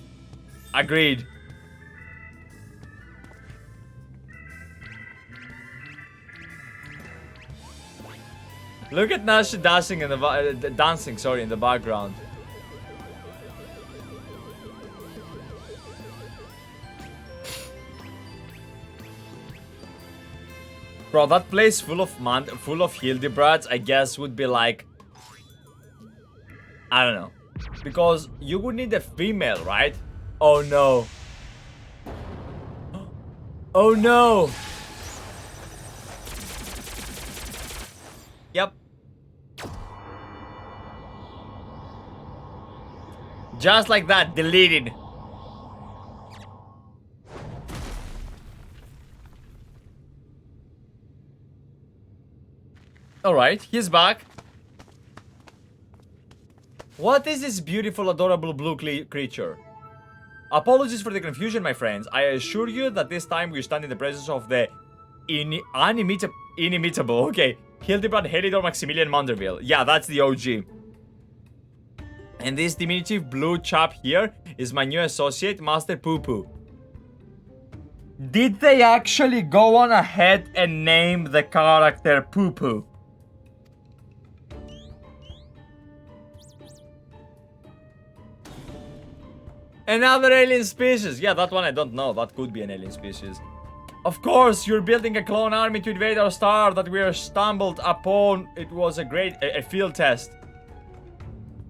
[SPEAKER 1] Agreed. Look at Natsu dancing in the dancing, sorry, in the background. Bro, that place full of Hildibrands, I guess, would be like, I don't know, because you would need a female, right? Oh no. Oh no. Yep. Just like that, deleted. Alright, he's back. What is this beautiful, adorable blue creature? Apologies for the confusion, my friends. I assure you that this time we stand in the presence of the inimitable, okay, Hildibrand Helidor Maximilian Manderville. Yeah, that's the OG. And this diminutive blue chap here is my new associate, Master Pupu. Did they actually go on ahead and name the character Pupu? Another alien species. Yeah, that one I don't know. That could be an alien species. Of course, you're building a clone army to invade our star that we are stumbled upon. It was a field test.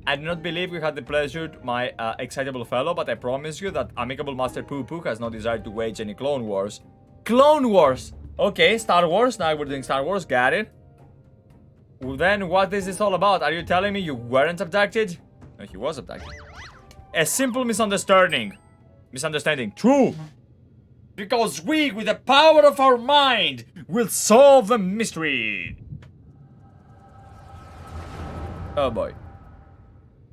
[SPEAKER 1] I do not believe we had the pleasure, my excitable fellow, but I promise you that amicable Master Pupu has no desire to wage any clone wars. Clone wars! Okay, Star Wars. Now we're doing Star Wars. Got it. Well, then what is this all about? Are you telling me you weren't abducted? No, he was abducted. A simple misunderstanding. True. Because we, with the power of our mind, will solve the mystery. Oh boy.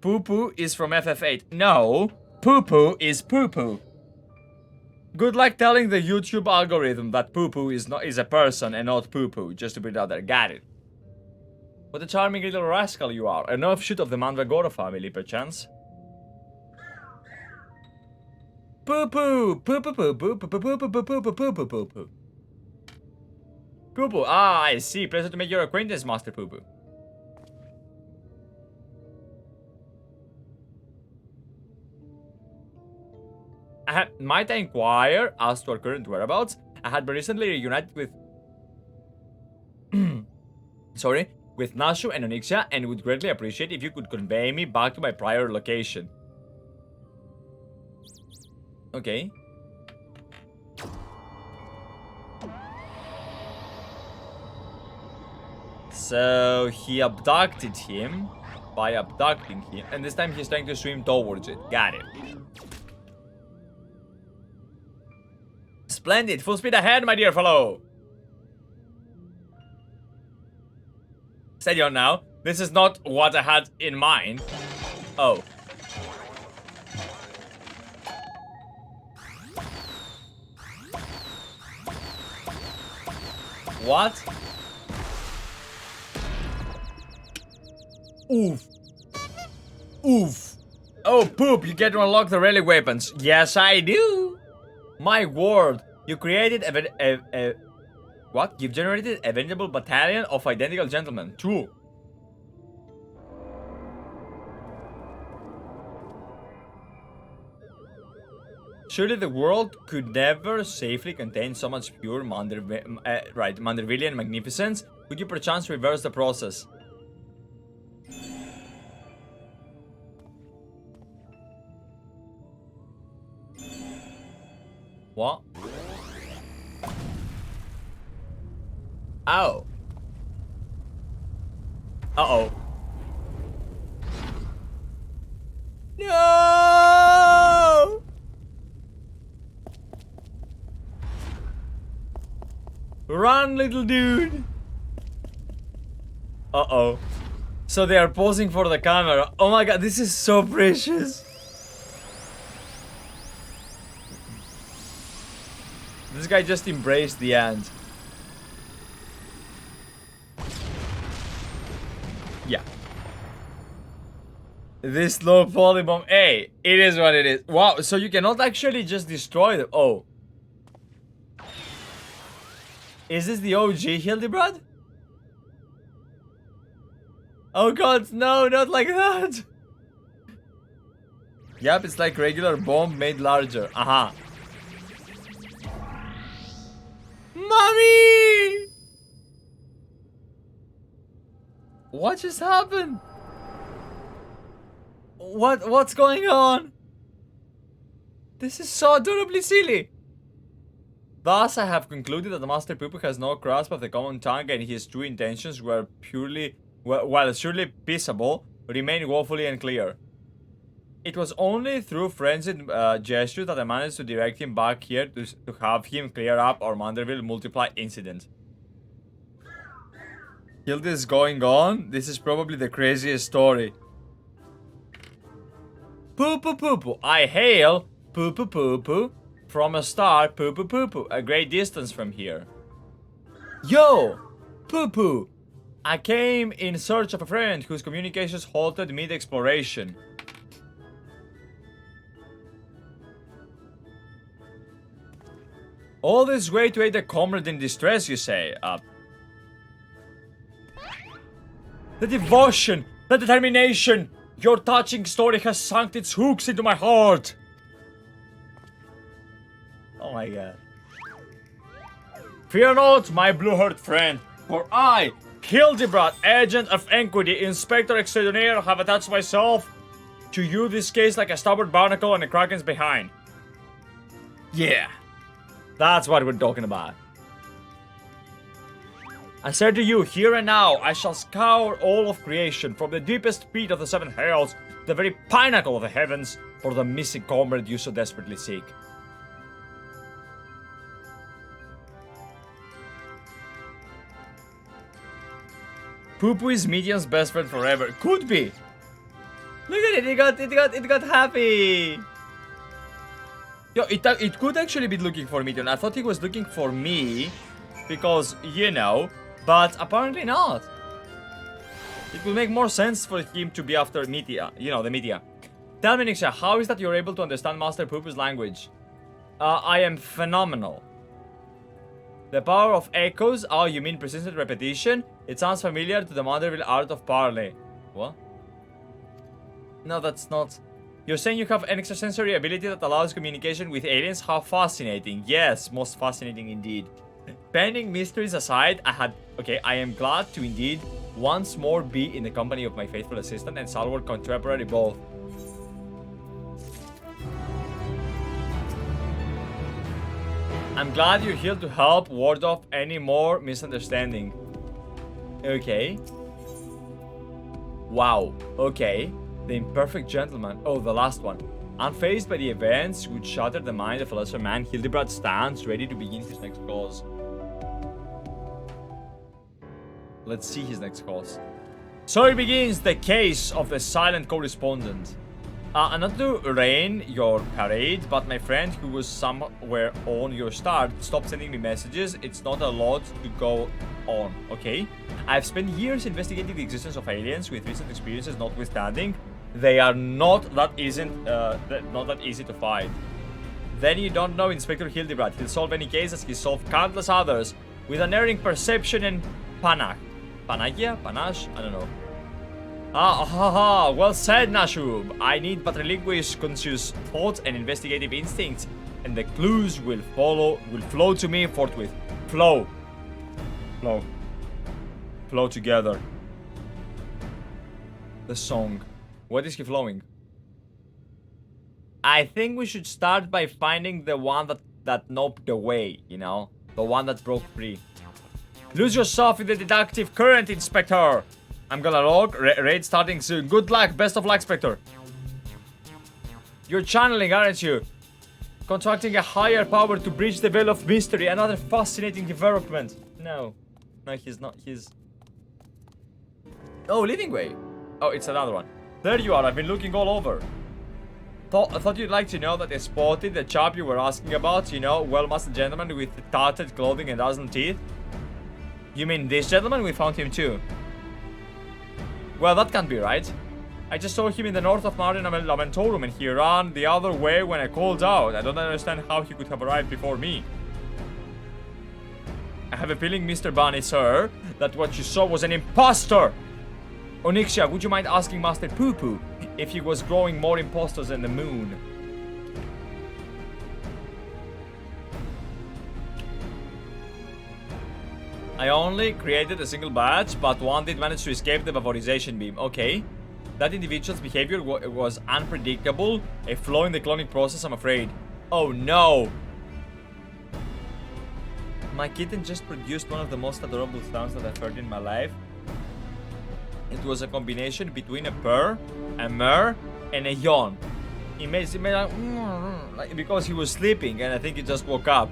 [SPEAKER 1] Pupu is from FF8. No, Pupu is Pupu. Good luck telling the YouTube algorithm that Pupu is a person and not Pupu, just to put it out there. Got it. What a charming little rascal you are. An offshoot of the Mandragora family, perchance. Pupu! Pupu! Pupu, ah, I see. Pleasure to make your acquaintance, Master Pupu. Might I inquire as to our current whereabouts? I had been recently reunited with... Sorry, with Natsu and Onyxia, and would greatly appreciate if you could convey me back to my prior location. Okay. So he abducted him by abducting him, and this time he's trying to swim towards it. Got it. Splendid. Full speed ahead, my dear fellow. Steady on now. This is not what I had in mind. Oh. What? Oof. Oof. Oh, poop, you get to unlock the relic weapons. Yes, I do. My word. You created a what? You've generated a venerable battalion of identical gentlemen. True. Surely the world could never safely contain so much pure Mandervillian magnificence. Could you perchance reverse the process? What? Oh. Uh-oh. No! Run, little dude! Uh-oh. So they are posing for the camera. Oh my god, this is so precious. This guy just embraced the ant. Yeah. This low polybomb. Hey, it is what it is. Wow, so you cannot actually just destroy them. Oh. Is this the OG Hildibrand? Oh god, no, not like that. Yep, it's like regular bomb made larger. Aha. Mommy! What just happened? What's going on? This is so adorably silly. Thus, I have concluded that the Master Pupu has no grasp of the common tongue, and his true intentions were purely, while surely peaceable, remain woefully unclear. It was only through frenzied gestures that I managed to direct him back here to have him clear up our Manderville multiply incident. Hildi is going on. This is probably the craziest story. Pupu Pupu. I hail Pupu Pupu from a star Pupu Pupu, a great distance from here. Yo, Pupu. I came in search of a friend whose communications halted mid-exploration. All this way to aid a comrade in distress, you say? The devotion, the determination, your touching story has sunk its hooks into my heart. Oh my god. Fear not, my blue-haired friend, for I, Hildibrand, agent of Equity, Inspector Extraordinaire, have attached myself to you this case like a stubborn barnacle on a kraken's behind. Yeah. That's what we're talking about. I said to you, here and now, I shall scour all of creation, from the deepest pit of the seven hells to the very pinnacle of the heavens, for the missing comrade you so desperately seek. Pupu is Medium's best friend forever. Could be. Look at it, it got happy. Yo, it could actually be looking for Medium. I thought he was looking for me, because, you know, but apparently not. It would make more sense for him to be after Media, you know, the Media. Tell me, Niksha, how is that you're able to understand Master Pupu's language? I am phenomenal. The power of echoes? Oh, you mean persistent repetition? It sounds familiar to the Manderville art of parley. What? No, that's not... You're saying you have an extrasensory ability that allows communication with aliens? How fascinating. Yes, most fascinating indeed. Pending mysteries aside, I am glad to indeed once more be in the company of my faithful assistant and stalwart contemporary both. I'm glad you're here to help ward off any more misunderstanding. Okay. Wow. Okay. The Imperfect Gentleman. Oh, the last one. Unfazed by the events which shattered the mind of a lesser man, Hildibrand stands ready to begin his next cause. Let's see his next cause. So it begins the case of the silent correspondent. Not to rain your parade, but my friend who was somewhere on your start stopped sending me messages. It's not a lot to go on, okay? I've spent years investigating the existence of aliens, with recent experiences notwithstanding. They are not that easy to find. Then you don't know Inspector Hildibrand. He'll solve any cases, he's solved countless others with unerring perception and panache? Panache? I don't know. Well said, Natsu. I need but relinquish conscious thoughts and investigative instincts, and the clues will flow to me forthwith. Flow together. The song. What is he flowing? I think we should start by finding the one that noped away, you know? The one that broke free. Lose yourself in the deductive current, Inspector! I'm gonna log. Raid starting soon. Good luck. Best of luck, Spectre. You're channeling, aren't you? Contracting a higher power to bridge the veil of mystery. Another fascinating development. No, he's not. He's... Oh, Living Way. Oh, it's another one. There you are. I've been looking all over. I thought you'd like to know that I spotted the chap you were asking about. You know, well-mastered gentleman with tattered clothing and dozen teeth. You mean this gentleman? We found him too. Well, that can't be right. I just saw him in the north of Mountain Lamentorum and he ran the other way when I called out. I don't understand how he could have arrived before me. I have a feeling, Mr. Bunny, sir, that what you saw was an impostor! Onyxia, would you mind asking Master Pupu if he was growing more impostors than the moon? I only created a single batch, but one did manage to escape the vaporization beam. Okay. That individual's behavior was unpredictable. A flaw in the cloning process, I'm afraid. Oh no! My kitten just produced one of the most adorable sounds that I've heard in my life. It was a combination between a purr, a murr, and a yawn. He made like because he was sleeping, and I think he just woke up.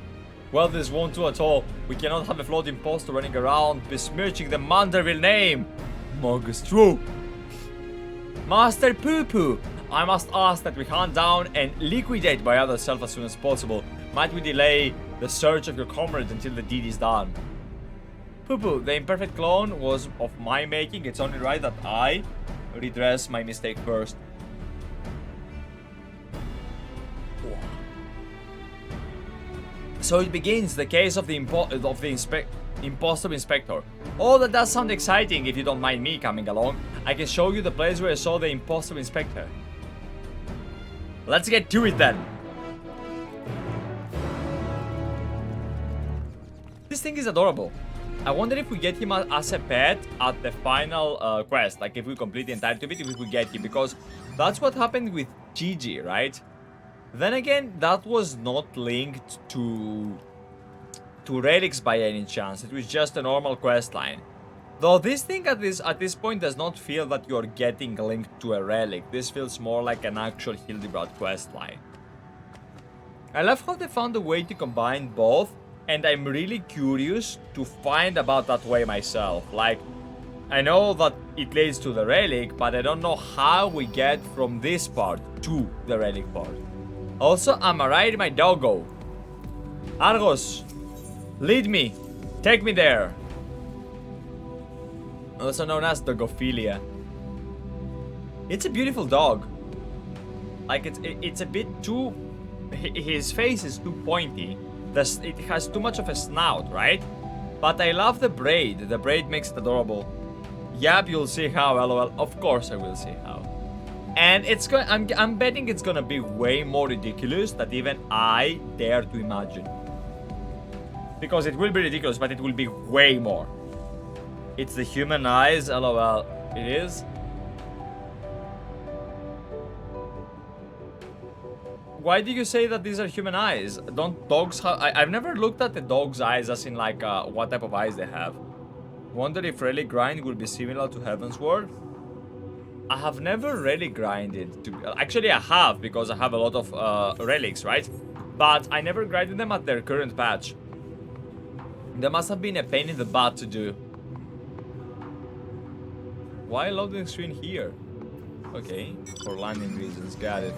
[SPEAKER 1] Well, this won't do at all. We cannot have a flawed imposter running around besmirching the Manderville name. Moggus true. Master Pupu, I must ask that we hunt down and liquidate my other self as soon as possible. Might we delay the search of your comrade until the deed is done? Pupu, the imperfect clone was of my making. It's only right that I redress my mistake first. So it begins, the case of the impostor inspector. Oh, that does sound exciting. If you don't mind me coming along, I can show you the place where I saw the impostor inspector. Let's get to it then. This thing is adorable. I wonder if we get him as a pet at the final quest. Like if we complete the entirety of it, if we get him. Because that's what happened with Gigi, right? Then again, that was not linked to relics by any chance. It was just a normal quest line. Though this thing at this point does not feel that you're getting linked to a relic. This feels more like an actual Hildibrand quest line. I love how they found a way to combine both, and I'm really curious to find about that way myself. Like, I know that it leads to the relic, but I don't know how we get from this part to the relic part. Also, I'm riding my doggo. Argos, lead me. Take me there. Also known as dogophilia. It's a beautiful dog. Like, it's a bit too... His face is too pointy. It has too much of a snout, right? But I love the braid. The braid makes it adorable. Yep, you'll see how, lol. Of course I will see how. And it's going. I'm betting it's gonna be way more ridiculous than even I dare to imagine. Because it will be ridiculous, but it will be way more. It's the human eyes, lol. It is. Why do you say that these are human eyes? Don't dogs have... I've never looked at the dog's eyes as in like what type of eyes they have. Wonder if relic grind will be similar to Heaven's Word. I have never relic grinded. Actually, I have, because I have a lot of relics, right? But I never grinded them at their current patch. There must have been a pain in the butt to do. Why loading screen here? Okay, for landing reasons, got it.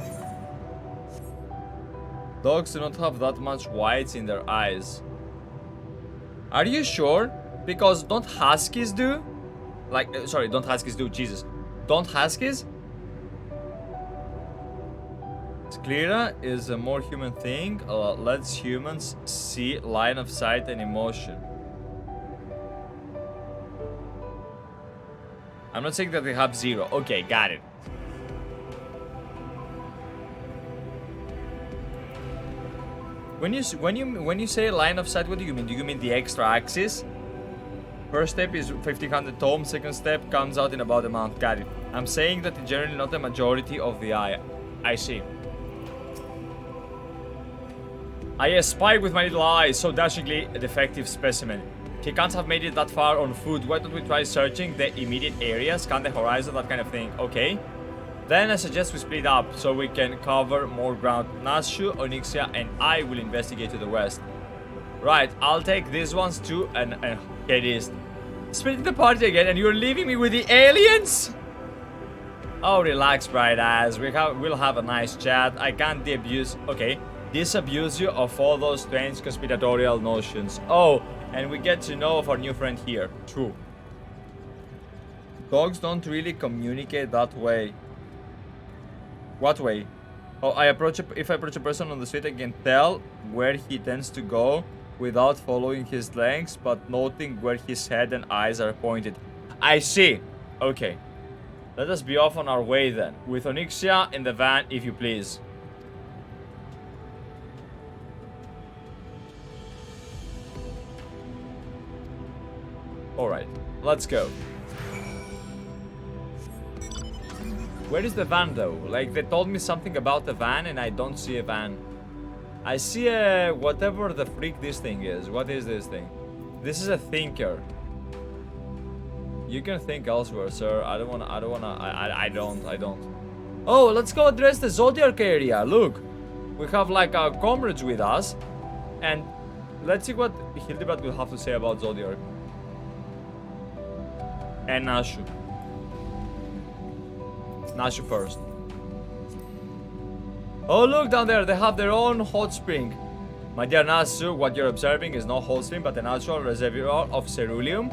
[SPEAKER 1] Dogs do not have that much whites in their eyes. Are you sure? Because don't huskies do? Like, sorry, don't huskies do, Jesus. Don't huskies? Sclera is a more human thing, lets humans see line of sight and emotion. I'm not saying that they have zero. Okay, got it. When you say line of sight, what do you mean? Do you mean the extra axis? First step is 1500 tomes, second step comes out in about a month. Got it. I'm saying that it's generally not the majority of the eye. I see. I espy with my little eyes, so dashingly a defective specimen. He can't have made it that far on foot. Why don't we try searching the immediate areas, scan the horizon, that kind of thing. Okay. Then I suggest we split up so we can cover more ground. Natsu, Onyxia, and I will investigate to the west. Right, I'll take these ones too and head east. Splitting the party again, and you're leaving me with the aliens? Oh, relax, bright eyes. We'll have a nice chat. I can't disabuse you of all those strange conspiratorial notions. Oh, and we get to know of our new friend here. True. Dogs don't really communicate that way. What way? Oh, if I approach a person on the street, I can tell where he tends to go without following his legs, but noting where his head and eyes are pointed. I see. Okay. Let us be off on our way then. With Onyxia in the van, if you please. Alright, let's go. Where is the van though? Like, they told me something about the van and I don't see a van. I see a whatever the freak this thing is. What is this thing? This is a thinker. You can think elsewhere, sir. I don't. Oh, let's go address the Zodiac area. Look, we have like our comrades with us, and let's see what Hildibrand will have to say about Zodiac. And Natsu. Natsu first. Oh, look down there, they have their own hot spring. My dear Natsu, what you're observing is no hot spring, but a natural reservoir of ceruleum.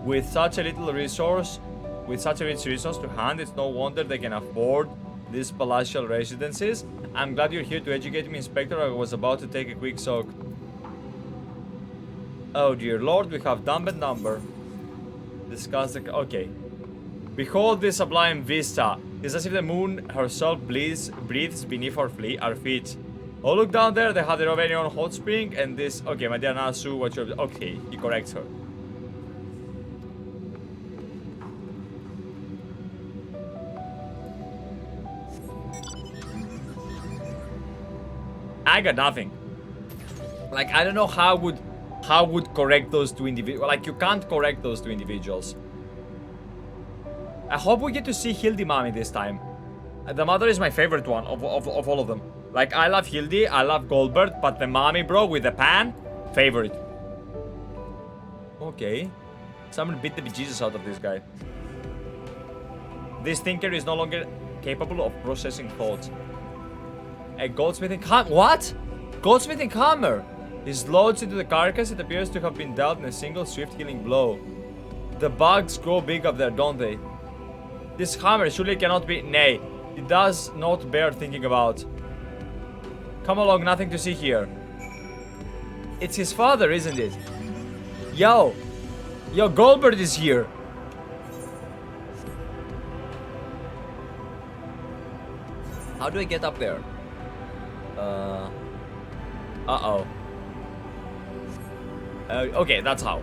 [SPEAKER 1] With such a little resource, with such a rich resource to hand, it's no wonder they can afford these palatial residences. I'm glad you're here to educate me, Inspector. I was about to take a quick soak. Oh dear Lord, we have dumb and number. Discuss the... Okay. Behold this sublime vista. It's as if the moon herself breathes beneath our feet. Oh, look down there. They have their very own hot spring and this... Okay, my dear Natsu, what you're... Okay, he corrects her. I got nothing. Like, I don't know how would correct those two individuals. Like, you can't correct those two individuals. I hope we get to see Hildi mommy this time. The mother is my favorite one of all of them. Like, I love Hildi, I love Godbert, but the mommy, bro, with the pan, favorite. Okay. Someone beat the bejesus out of this guy. This thinker is no longer capable of processing thoughts. A goldsmithing hammer. What? Goldsmithing hammer. Is lodged into the carcass. It appears to have been dealt in a single swift healing blow. The bugs grow big up there, don't they? This hammer surely cannot be... Nay, it does not bear thinking about. Come along, nothing to see here. It's his father, isn't it? Yo, Godbert is here. How do I get up there? Uh-oh. Okay, that's how.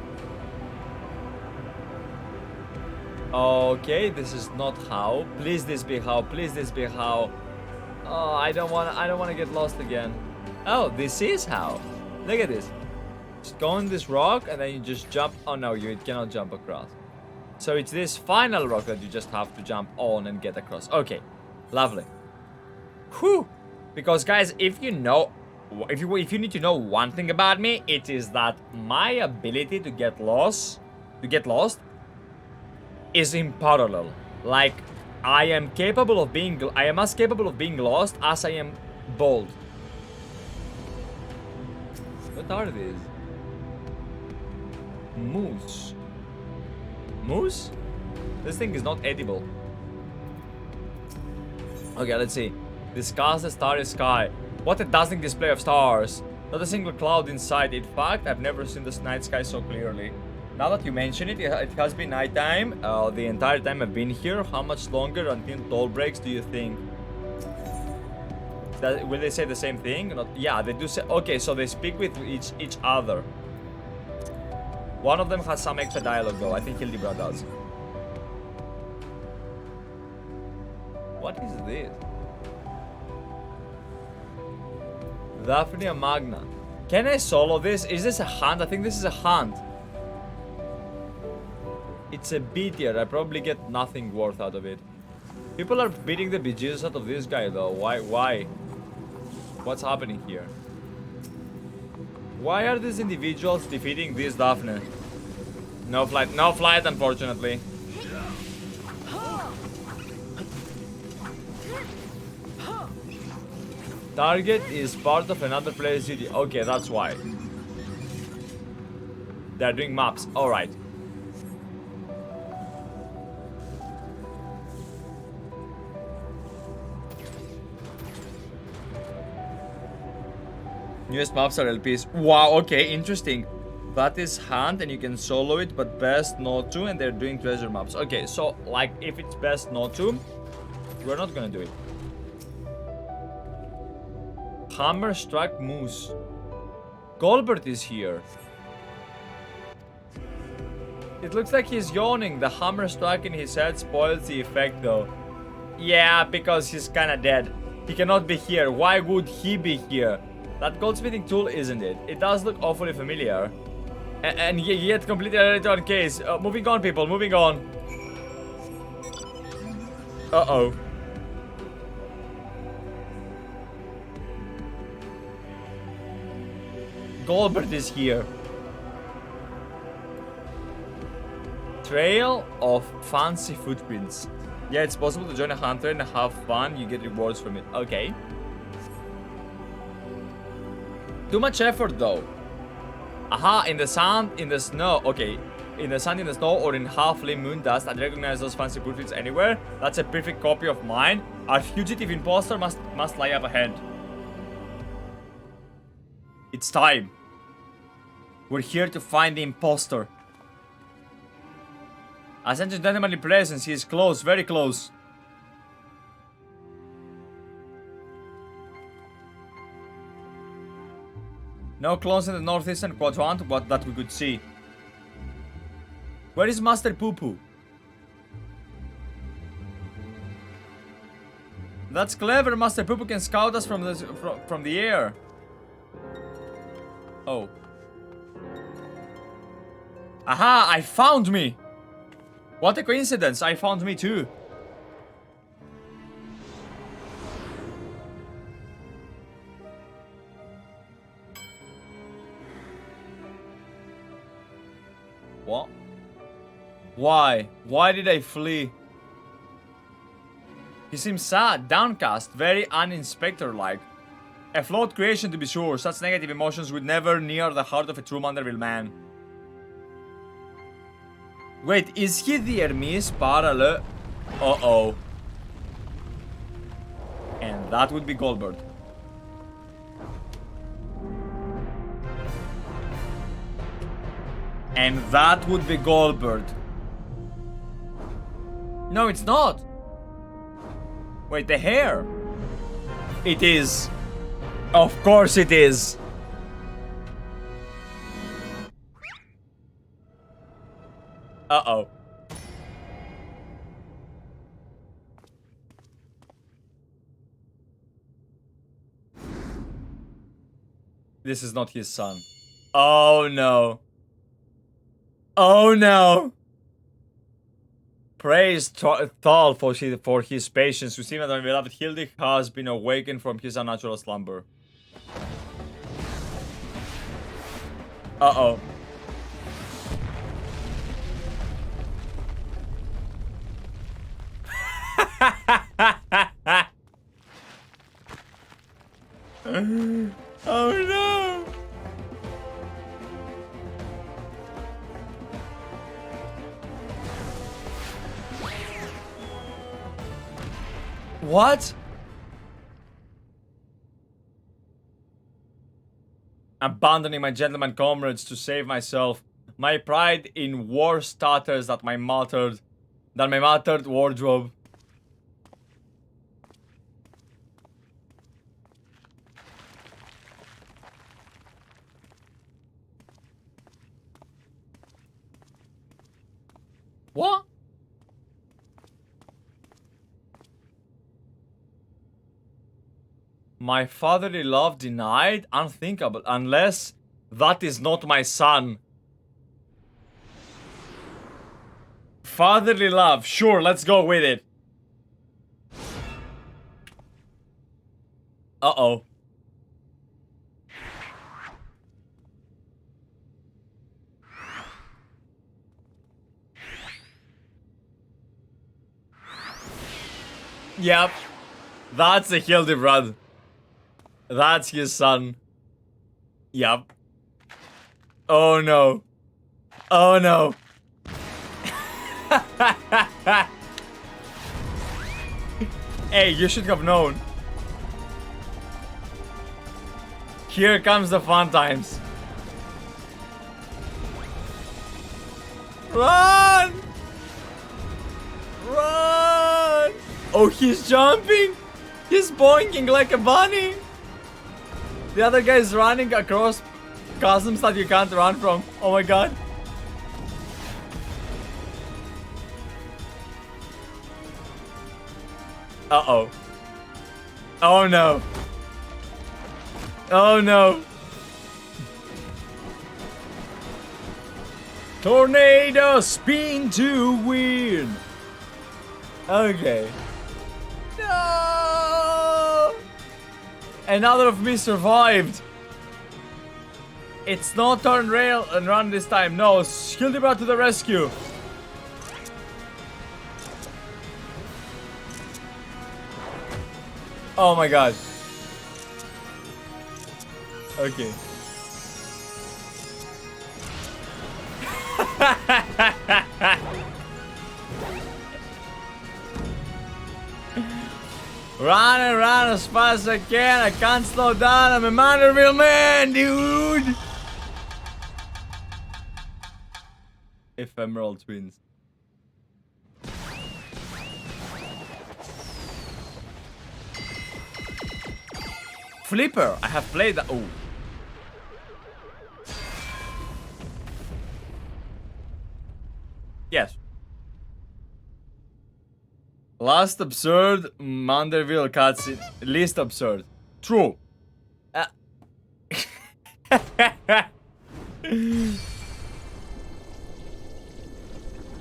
[SPEAKER 1] Okay, this is not how. Please this be how. Please this be how. Oh, I don't want to get lost again. Oh, this is how. Look at this. Just go on this rock and then you just jump. Oh no, you cannot jump across. So it's this final rock that you just have to jump on and get across. Okay, lovely. Whew. Because guys, if you know, if you need to know one thing about me, it is that my ability to get lost, is unparalleled. Like, I am as capable of being lost as I am bold. What are these? Moose. Moose? This thing is not edible. Okay, let's see. Discuss the starry sky. What a dazzling display of stars. Not a single cloud in sight. In fact, I've never seen the night sky so clearly. Now that you mention it, it has been nighttime. The entire time I've been here. How much longer until dawn breaks do you think? Will they say the same thing? Not, yeah, they do say... Okay, so they speak with each other. One of them has some extra dialogue though. I think Hildibrand does. What is this? Daphnia Magna. Can I solo this? Is this a hunt? I think this is a hunt. It's a B tier. I probably get nothing worth out of it. People are beating the bejesus out of this guy though. Why? What's happening here? Why are these individuals defeating this Daphne? No flight, unfortunately. Target is part of another player's duty. Okay, that's why. They're doing maps. Alright. Newest maps are LPs. Wow, okay, interesting. That is hand and you can solo it, but best not to, and they're doing treasure maps. Okay, so like if it's best not to, we're not gonna do it. Hammer struck moose. Godbert is here. It looks like he's yawning. The hammer struck in his head spoils the effect though. Yeah, because he's kinda dead. He cannot be here. Why would he be here? That goldsmithing tool, isn't it? It does look awfully familiar. And yet completely return case. Moving on, people. Moving on. Uh-oh. Godbert is here. Trail of fancy footprints. Yeah, it's possible to join a hunter and have fun. You get rewards from it. Okay. Too much effort though. Aha, in the sand, in the snow. Okay, in the sand, in the snow, or in half-lit moon dust. I'd recognize those fancy footprints anywhere. That's a perfect copy of mine. Our fugitive impostor must lie up ahead. It's time. We're here to find the impostor. Ascension gentlemanly presence. He is close, very close. No clones in the northeastern quadrant, but that we could see. Where is Master Pupu? That's clever. Master Pupu can scout us from the air. Oh. Aha! I found me. What a coincidence! I found me too. What? Why? Why did I flee? He seems sad, downcast, very uninspector-like. A flawed creation to be sure. Such negative emotions would never near the heart of a true Manderville man. Wait, is he the Hermes parallel? Uh-oh. And that would be Godbert. And that would be Godbert. No, it's not. Wait, the hair. It is. Of course it is. Uh-oh. This is not his son. Oh no. Oh no. Praise Thal for his patience. We see that my beloved Hildi has been awakened from his unnatural slumber. Uh-oh. Oh no! What? Abandoning my gentleman comrades to save myself. My pride in war stutters that my mattered wardrobe. What? My fatherly love denied? Unthinkable. Unless that is not my son. Fatherly love. Sure, let's go with it. Uh-oh. Yep. That's a Hildibrand. That's his son. Yep. Oh no. Oh no. Hey, you should have known. Here comes the fun times. Run! Run! Oh, he's jumping! He's boinking like a bunny! The other guy is running across chasms that you can't run from. Oh my god. Uh-oh. Oh no. Oh no. Tornado spin to win. Okay. No! Another of me survived. It's not turn rail and run this time. No, Hildibrand to the rescue. Oh my god. Okay. Run and run as fast as I can. I can't slow down. I'm a Manderville man, dude. Ephemeral twins. Flipper. I have played that. Oh. Yes. Last absurd Manderville cutscene. Least absurd. True.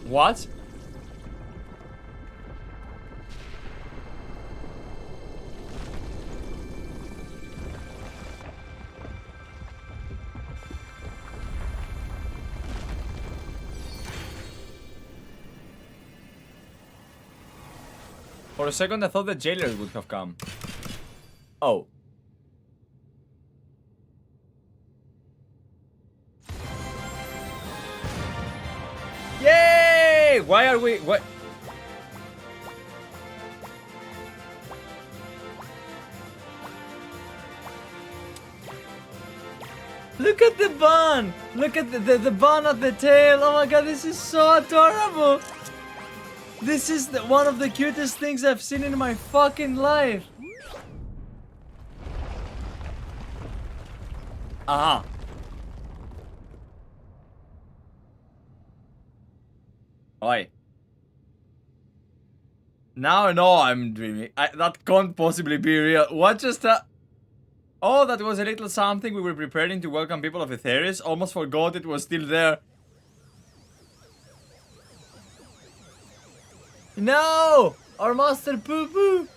[SPEAKER 1] What? For a second I thought the jailers would have come. Oh. Yay! Why are we... What? Look at the bun! Look at the bun at the tail! Oh my god, this is so adorable! This is one of the cutest things I've seen in my fucking life! Aha! Oi. Now I know I'm dreaming. That can't possibly be real. What just happened? Oh, that was a little something we were preparing to welcome people of Etheris. Almost forgot it was still there. No! Our master Pupu!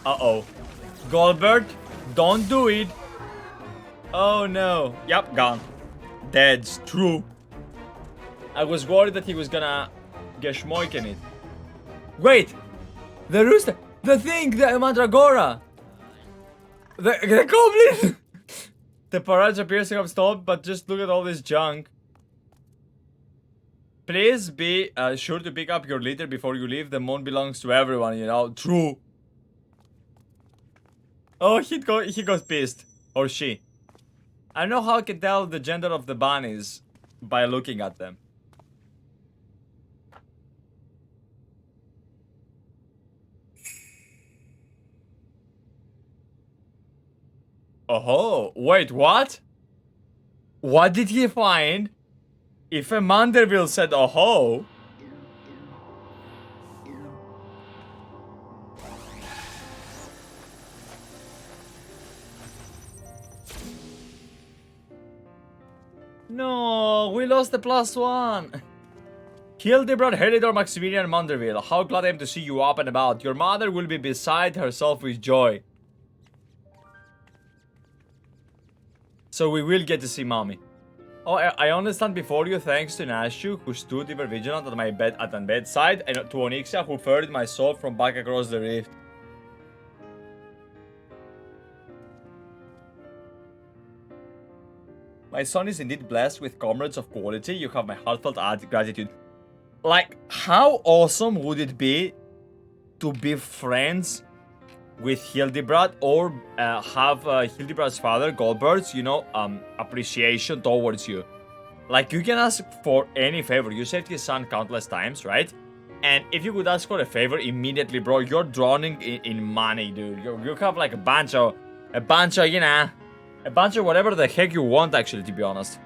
[SPEAKER 1] Uh-oh. Godbert, don't do it. Oh no. Yep, gone. Dead's true. I was worried that he was gonna get schmoiken it. Wait! The rooster! The thing! The mandragora! The goblin! The parades appears to have stopped, but just look at all this junk. Please be sure to pick up your litter before you leave. The moon belongs to everyone, you know. True. Oh, he got pissed. Or she. I don't know how I can tell the gender of the bunnies by looking at them. Oh, wait, what? What did he find? If a Manderville said oh. No, we lost the +1. Hildibrand, Helidor, Maximilian, Manderville. How glad I am to see you up and about. Your mother will be beside herself with joy. So we will get to see mommy. Oh, I only stand before you thanks to Natsu, who stood ever vigilant at my bedside, and to Onyxia, who ferried my soul from back across the rift. My son is indeed blessed with comrades of quality. You have my heartfelt gratitude. Like, how awesome would it be to be friends with Hildibrand or have Hildibrand's father, Godbert's, you know, appreciation towards you. Like, you can ask for any favor. You saved his son countless times, right? And if you could ask for a favor immediately, bro, you're drowning in money, dude. You have like a bunch of, you know, a bunch of whatever the heck you want, actually, to be honest.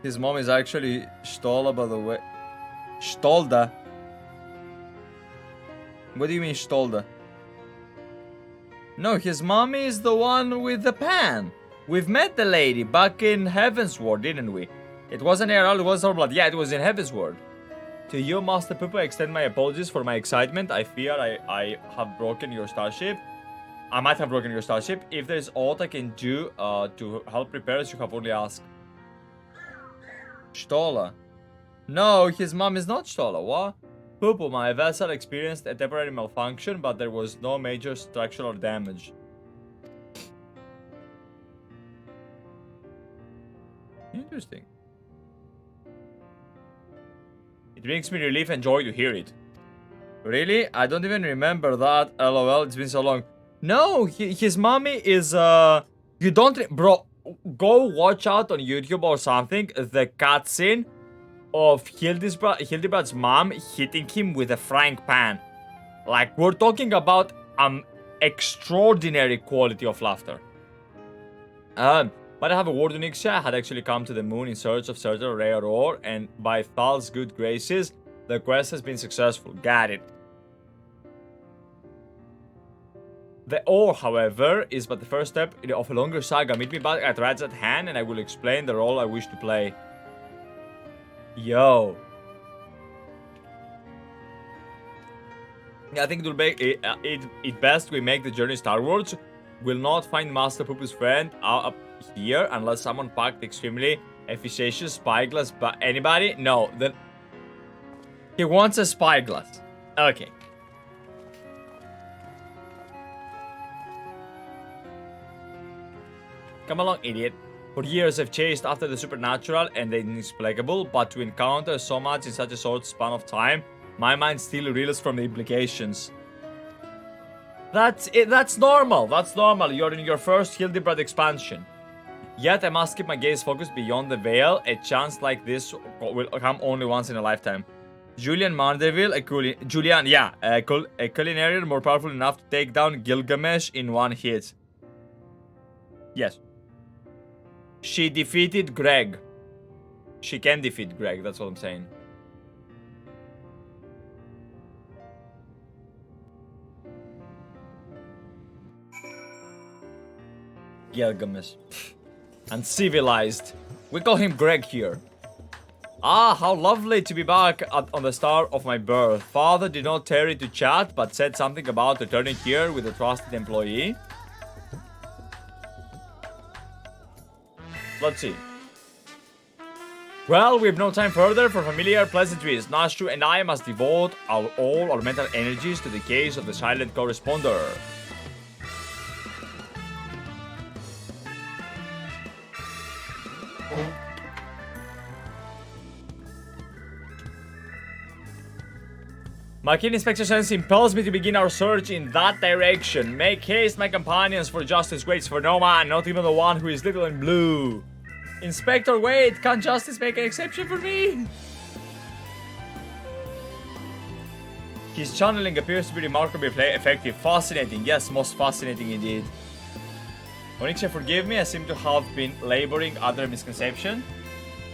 [SPEAKER 1] His mom is actually Stola, by the way. Stolda. What do you mean, Stolda? No, his mommy is the one with the pan. We've met the lady back in Heavensward, didn't we? It wasn't Herald, it was Orblood. Yeah, it was in Heavensward. To you, Master Pupu, I extend my apologies for my excitement. I fear I have broken your starship. I might have broken your starship. If there's aught I can do to help repair us, you have only asked. Stola. No, his mom is not Stola. What? Pupu, my vessel experienced a temporary malfunction, but there was no major structural damage. Interesting. It brings me relief and joy to hear it. Really? I don't even remember that. LOL, it's been so long. No, his mommy is, you don't, bro, go watch out on YouTube or something, the cutscene of Hildibrand's mom hitting him with a frying pan. Like, we're talking about extraordinary quality of laughter. But I have a word on Onyxia. I had actually come to the moon in search of certain rare ore, and by Thal's good graces, the quest has been successful. Got it. The ore, however, is but the first step of a longer saga. Meet me back at Radz-at-Han, and I will explain the role I wish to play. Yo. I think it will make it best we make the journey starwards. Will not find Master Pupu's friend up here unless someone packed extremely efficacious spyglass. But anybody? No. Then he wants a spyglass. Okay. Come along, idiot. For years I've chased after the supernatural and the inexplicable, but to encounter so much in such a short span of time, my mind still reels from the implications. That's it. That's normal. That's normal. You're in your first Hildibrand expansion. Yet I must keep my gaze focused beyond the veil. A chance like this will come only once in a lifetime. Julian Mandeville, a culinarian more powerful enough to take down Gilgamesh in one hit. Yes. She defeated Greg. She can defeat Greg, that's what I'm saying. Gilgamesh. Uncivilized. We call him Greg here. Ah, how lovely to be back on the star of my birth. Father did not tarry to chat, but said something about returning here with a trusted employee. Let's see. Well, we have no time further for familiar pleasantries. Natsu and I must devote all our mental energies to the case of the silent corresponder. My keen inspection sense impels me to begin our search in that direction. Make haste, my companions, for justice waits for no man, not even the one who is little and blue. Inspector, wait, can't justice make an exception for me? His channeling appears to be remarkably effective. Fascinating, yes, most fascinating indeed. Onyxia, forgive me, I seem to have been laboring under a misconception.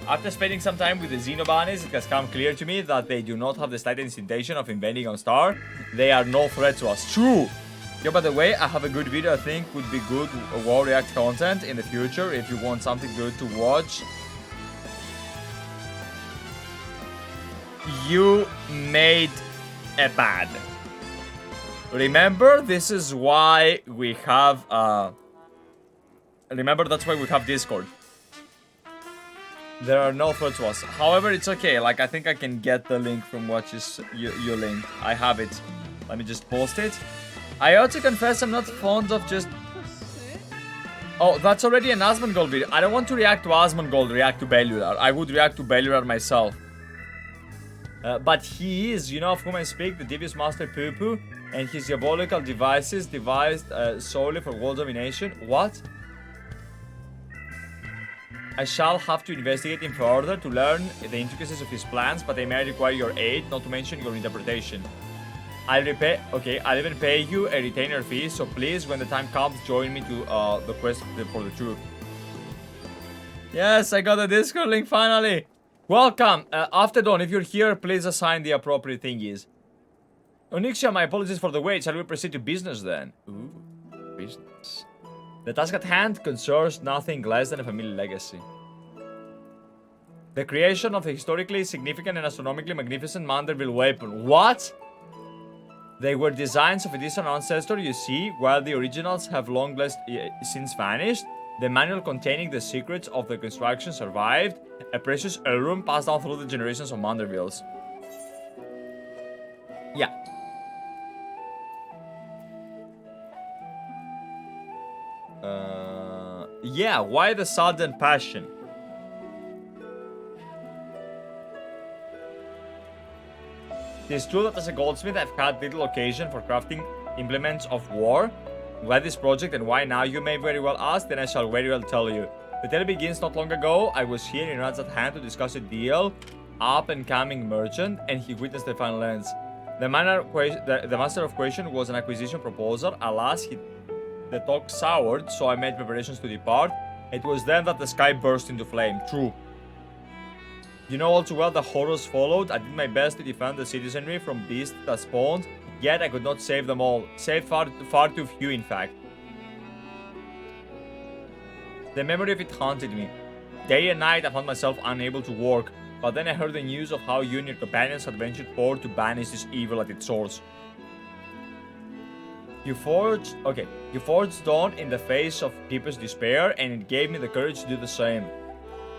[SPEAKER 1] After spending some time with the Xenobanis, it has come clear to me that they do not have the slightest intention of invading on Star. They are no threat to us. True! Yeah, by the way, I have a good video I think would be good war react content in the future if you want something good to watch. You made a pad. Remember, this is why we have remember, that's why we have Discord. There are no threats to us. However, it's okay. Like, I think I can get the link from what you linked. I have it. Let me just post it. I ought to confess I'm not fond of just... Oh, that's already an Asmongold video. I don't want to react to Asmongold, react to Bellular. I would react to Bellular myself. But he is, you know of whom I speak, the devious master Pupu, and his diabolical devices devised solely for world domination. What? I shall have to investigate him further to learn the intricacies of his plans, but I may require your aid, not to mention your interpretation. I'll even pay you a retainer fee, so please, when the time comes, join me to the quest for the truth. Yes, I got a Discord link finally! Welcome! After dawn, if you're here, please assign the appropriate thingies. Onyxia, my apologies for the wait. Shall we proceed to business then? Ooh, business. The task at hand concerns nothing less than a family legacy. The creation of the historically significant and astronomically magnificent Manderville weapon. What? They were designs of a distant ancestor, you see, while the originals have long since vanished. The manual containing the secrets of the construction survived, a precious heirloom passed down through the generations of Mandervilles. Yeah. Yeah, why the sudden passion? It is true that as a goldsmith I've had little occasion for crafting implements of war. Why this project and why now, you may very well ask, then I shall very well tell you. The tale begins not long ago. I was here in Radz-at-Han to discuss a deal, up-and-coming merchant, and he witnessed the final ends. The master of question was an acquisition proposal. Alas, the talk soured, so I made preparations to depart. It was then that the sky burst into flame. True. You know all too well the horrors followed. I did my best to defend the citizenry from beasts that spawned, yet I could not save them all. Saved far too few, in fact. The memory of it haunted me. Day and night I found myself unable to work, but then I heard the news of how you and your companions had ventured forth to banish this evil at its source. You forged dawn in the face of deepest despair, and it gave me the courage to do the same.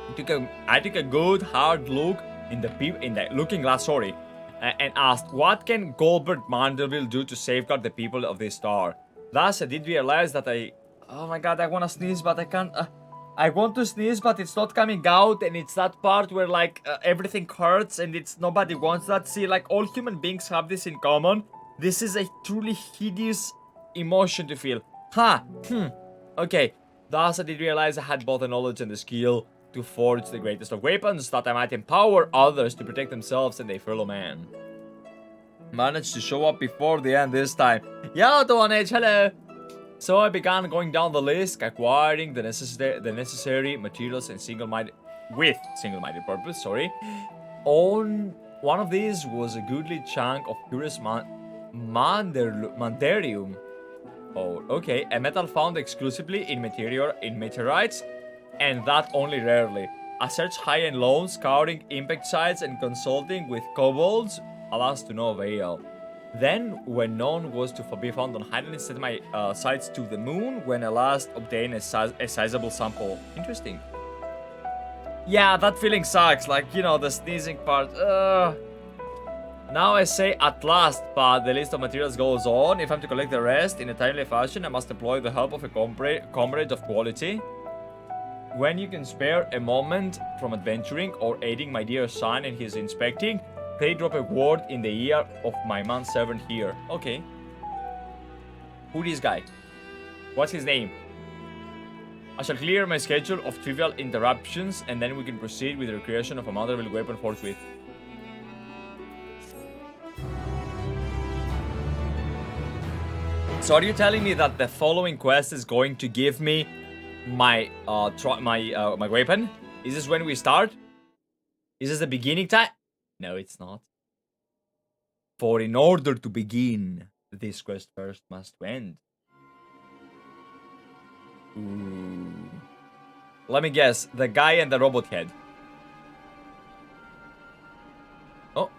[SPEAKER 1] I took a good hard look in the looking glass, and asked, what can Godbert Moment do to safeguard the people of this star? Thus, I did realize that oh my god, I want to sneeze, but I can't. I want to sneeze, but it's not coming out, and it's that part where like everything hurts, and nobody wants that. See, like all human beings have this in common. This is a truly hideous emotion to feel. Okay. Thus, I did realize I had both the knowledge and the skill to forge the greatest of weapons, that I might empower others to protect themselves and their fellow man. Managed to show up before the end this time. Yo, Donage, hello! So I began going down the list, acquiring the necessary materials and single-minded purpose, sorry. On one of these was a goodly chunk of purest mandarium. Oh, okay. A metal found exclusively in meteorites, and that only rarely. I searched high and low, scouring impact sites and consulting with kobolds, alas to no avail. Then, when none was to be found on Highland, set my sights to the moon, when I last obtained a sizable sample. Interesting. Yeah, that feeling sucks, like, you know, the sneezing part. Now I say at last, but the list of materials goes on. If I'm to collect the rest in a timely fashion, I must employ the help of a comrade of quality. When you can spare a moment from adventuring or aiding my dear son in his inspecting, pray drop a word in the ear of my manservant here. Okay. Who this guy? What's his name? I shall clear my schedule of trivial interruptions, and then we can proceed with the recreation of a motherly weapon forthwith. So are you telling me that the following quest is going to give me my my weapon? Is this when we start? Is this the beginning time? No, it's not. For in order to begin, this quest first must end. Ooh. Let me guess, the guy and the robot head. Oh.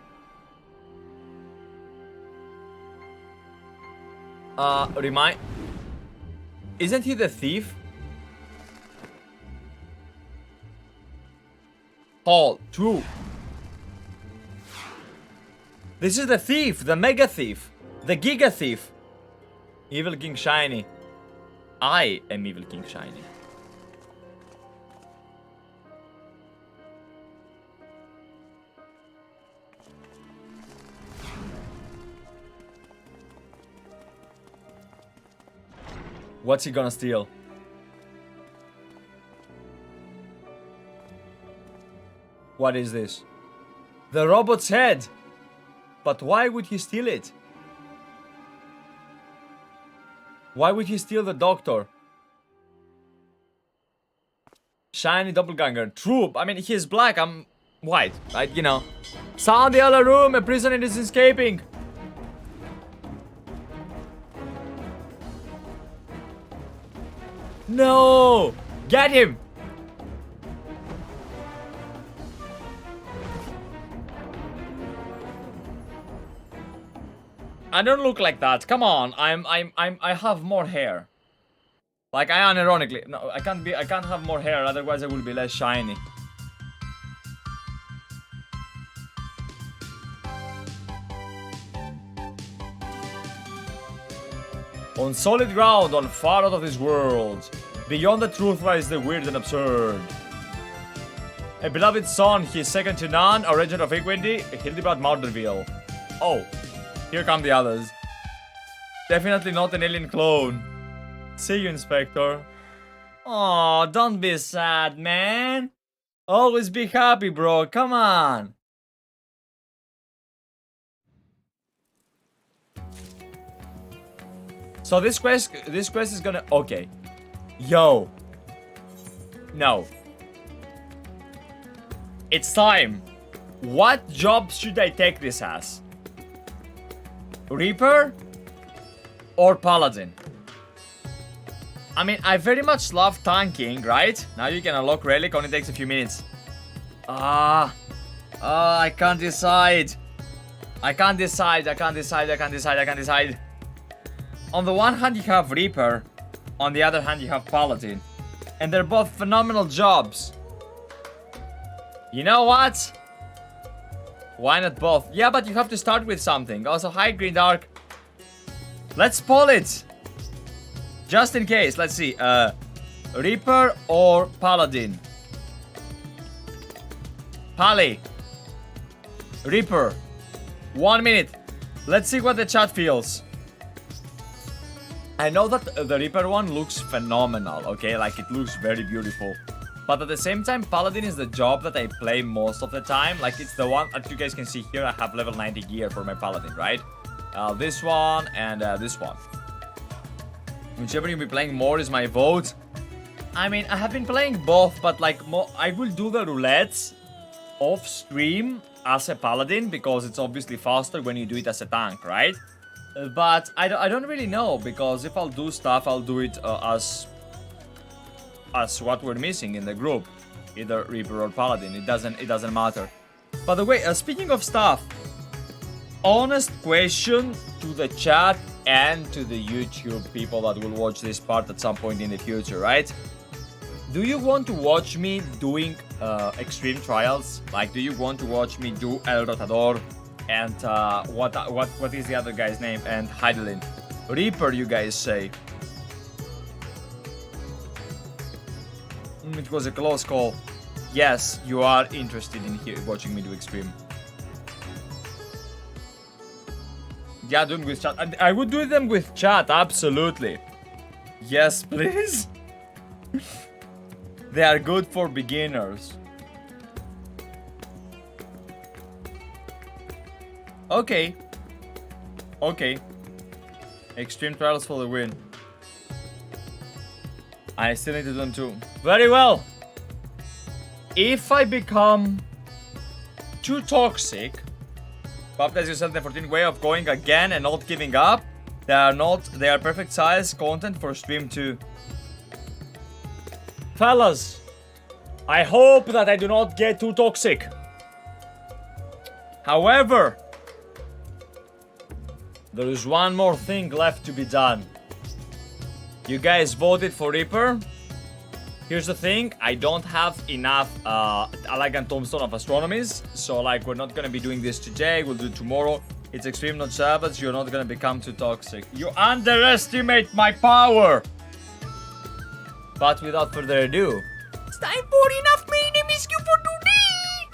[SPEAKER 1] Isn't he the thief? Paul, true. This is the thief, the mega thief, the giga thief. Evil King Shiny. I am Evil King Shiny. What's he gonna steal? What is this? The robot's head! But why would he steal it? Why would he steal the doctor? Shiny doppelganger. True. I mean, he's black. I'm white. Right? You know. Sound the other room. A prisoner is escaping. No! Get him! I don't look like that. Come on. I have more hair. Like, I unironically. No, I can't have more hair, otherwise I will be less shiny. On solid ground, on far out of this world. Beyond the truth lies the weird and absurd. A beloved son, he is second to none, a regent of equity, Hildibrand Marderville. Oh. Here come the others. Definitely not an alien clone. See you, Inspector. Aw, don't be sad, man. Always be happy, bro. Come on. So this quest is gonna... Okay. Yo. No. It's time. What job should I take this as? Reaper or Paladin? I mean, I very much love tanking, right? Now you can unlock Relic, only takes a few minutes. I can't decide. I can't decide. On the one hand, you have Reaper. On the other hand, you have Paladin. And they're both phenomenal jobs. You know what? Why not both? Yeah, but you have to start with something. Also, hi, Green Dark. Let's pull it. Just in case. Let's see. Reaper or Paladin? Pally. Reaper. 1 minute. Let's see what the chat feels. I know that the Reaper one looks phenomenal, okay? Like, it looks very beautiful. But at the same time, Paladin is the job that I play most of the time. Like, it's the one that you guys can see here. I have level 90 gear for my Paladin, right? This one and this one. Whichever you'll be playing more is my vote. I mean, I have been playing both, but like, I will do the roulettes off stream as a Paladin because it's obviously faster when you do it as a tank, right? But I don't really know, because if I'll do stuff, I'll do it as what we're missing in the group, either Reaper or Paladin. It doesn't matter. By the way, speaking of stuff, honest question to the chat and to the YouTube people that will watch this part at some point in the future, right? Do you want to watch me doing extreme trials? Like, do you want to watch me do El Rotador? And what is the other guy's name? And Heidelin. Reaper, you guys say. It was a close call. Yes, you are interested in watching me do extreme. Yeah, do them with chat. I would do them with chat, absolutely. Yes, please. They are good for beginners. Okay. Okay. Extreme trials for the win. I still need to do them too. Very well. If I become too toxic, baptize yourself in the 14th way of going again and not giving up. They are perfect size content for stream 2. Fellas, I hope that I do not get too toxic. However, there is one more thing left to be done. You guys voted for Reaper. Here's the thing, I don't have enough Elegant Tombstone of Astronomies, so like we're not gonna be doing this today, we'll do it tomorrow. It's extreme, not savage, you're not gonna become too toxic. You underestimate my power! But without further ado, it's time for enough. My name is Q for